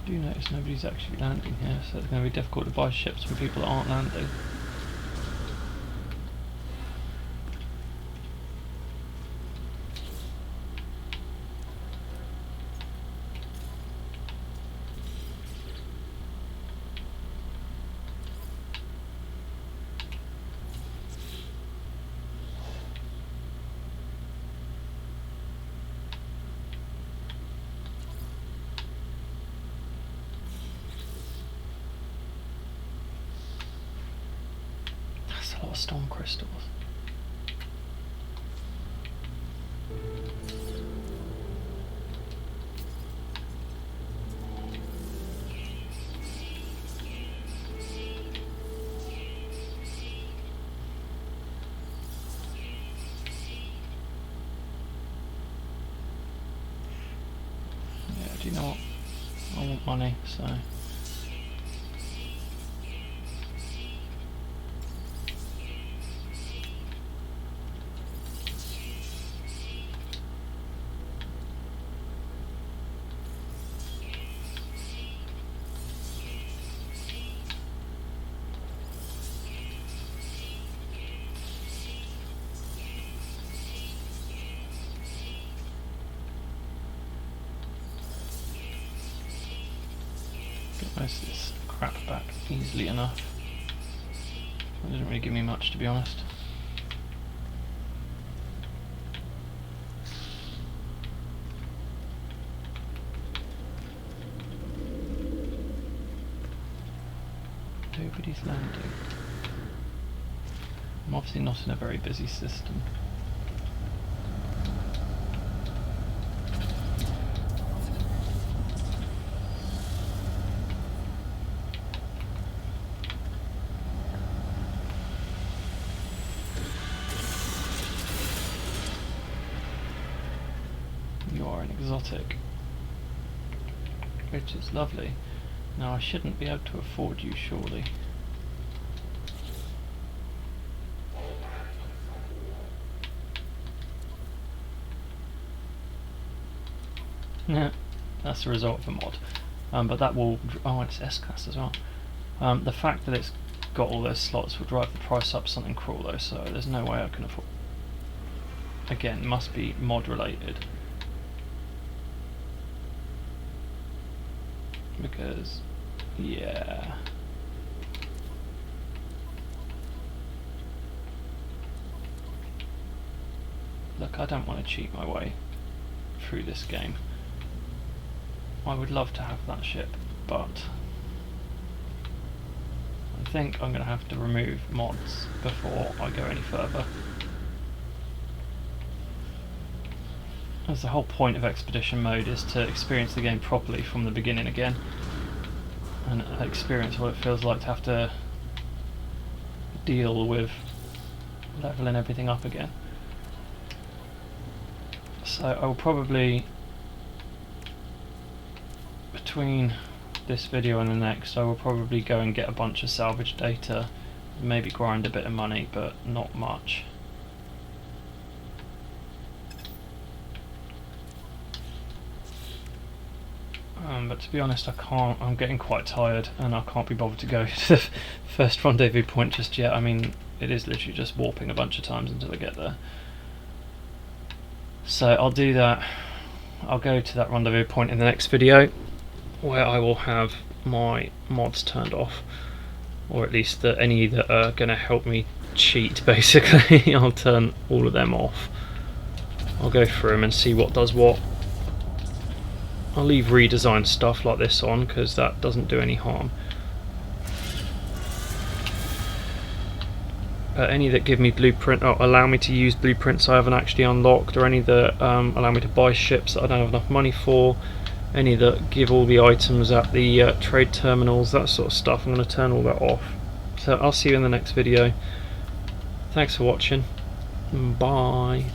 I do notice nobody's actually landing here, so it's going to be difficult to buy ships from people that aren't landing. A lot of storm crystals. Yeah, do you know what? I want money, so get most of this crap back easily enough. It doesn't really give me much, to be honest. Nobody's landing. I'm obviously not in a very busy system. You are an exotic, which is lovely. Now I shouldn't be able to afford you, surely. Yeah, that's the result of a mod. But that will... oh, it's S-Class as well. The fact that it's got all those slots will drive the price up something cruel though, so there's no way I can afford... again, must be mod related. Because, yeah... look, I don't want to cheat my way through this game. I would love to have that ship, but I think I'm going to have to remove mods before I go any further. As the whole point of Expedition Mode is to experience the game properly from the beginning again, and experience what it feels like to have to deal with leveling everything up again. So I will probably, between this video and the next, I will probably go and get a bunch of salvage data, maybe grind a bit of money, but not much. But to be honest, I can't, I'm getting quite tired and I can't be bothered to go to the first rendezvous point just yet. I mean, it is literally just warping a bunch of times until I get there. So I'll do that. I'll go to that rendezvous point in the next video, where I will have my mods turned off, or at least any that are going to help me cheat, basically. I'll turn all of them off. I'll go through them and see what does what. I'll leave redesigned stuff like this on because that doesn't do any harm. Any that give me blueprint, or allow me to use blueprints I haven't actually unlocked, or any that allow me to buy ships that I don't have enough money for, any that give all the items at the trade terminals, that sort of stuff, I'm going to turn all that off. So I'll see you in the next video. Thanks for watching. Bye.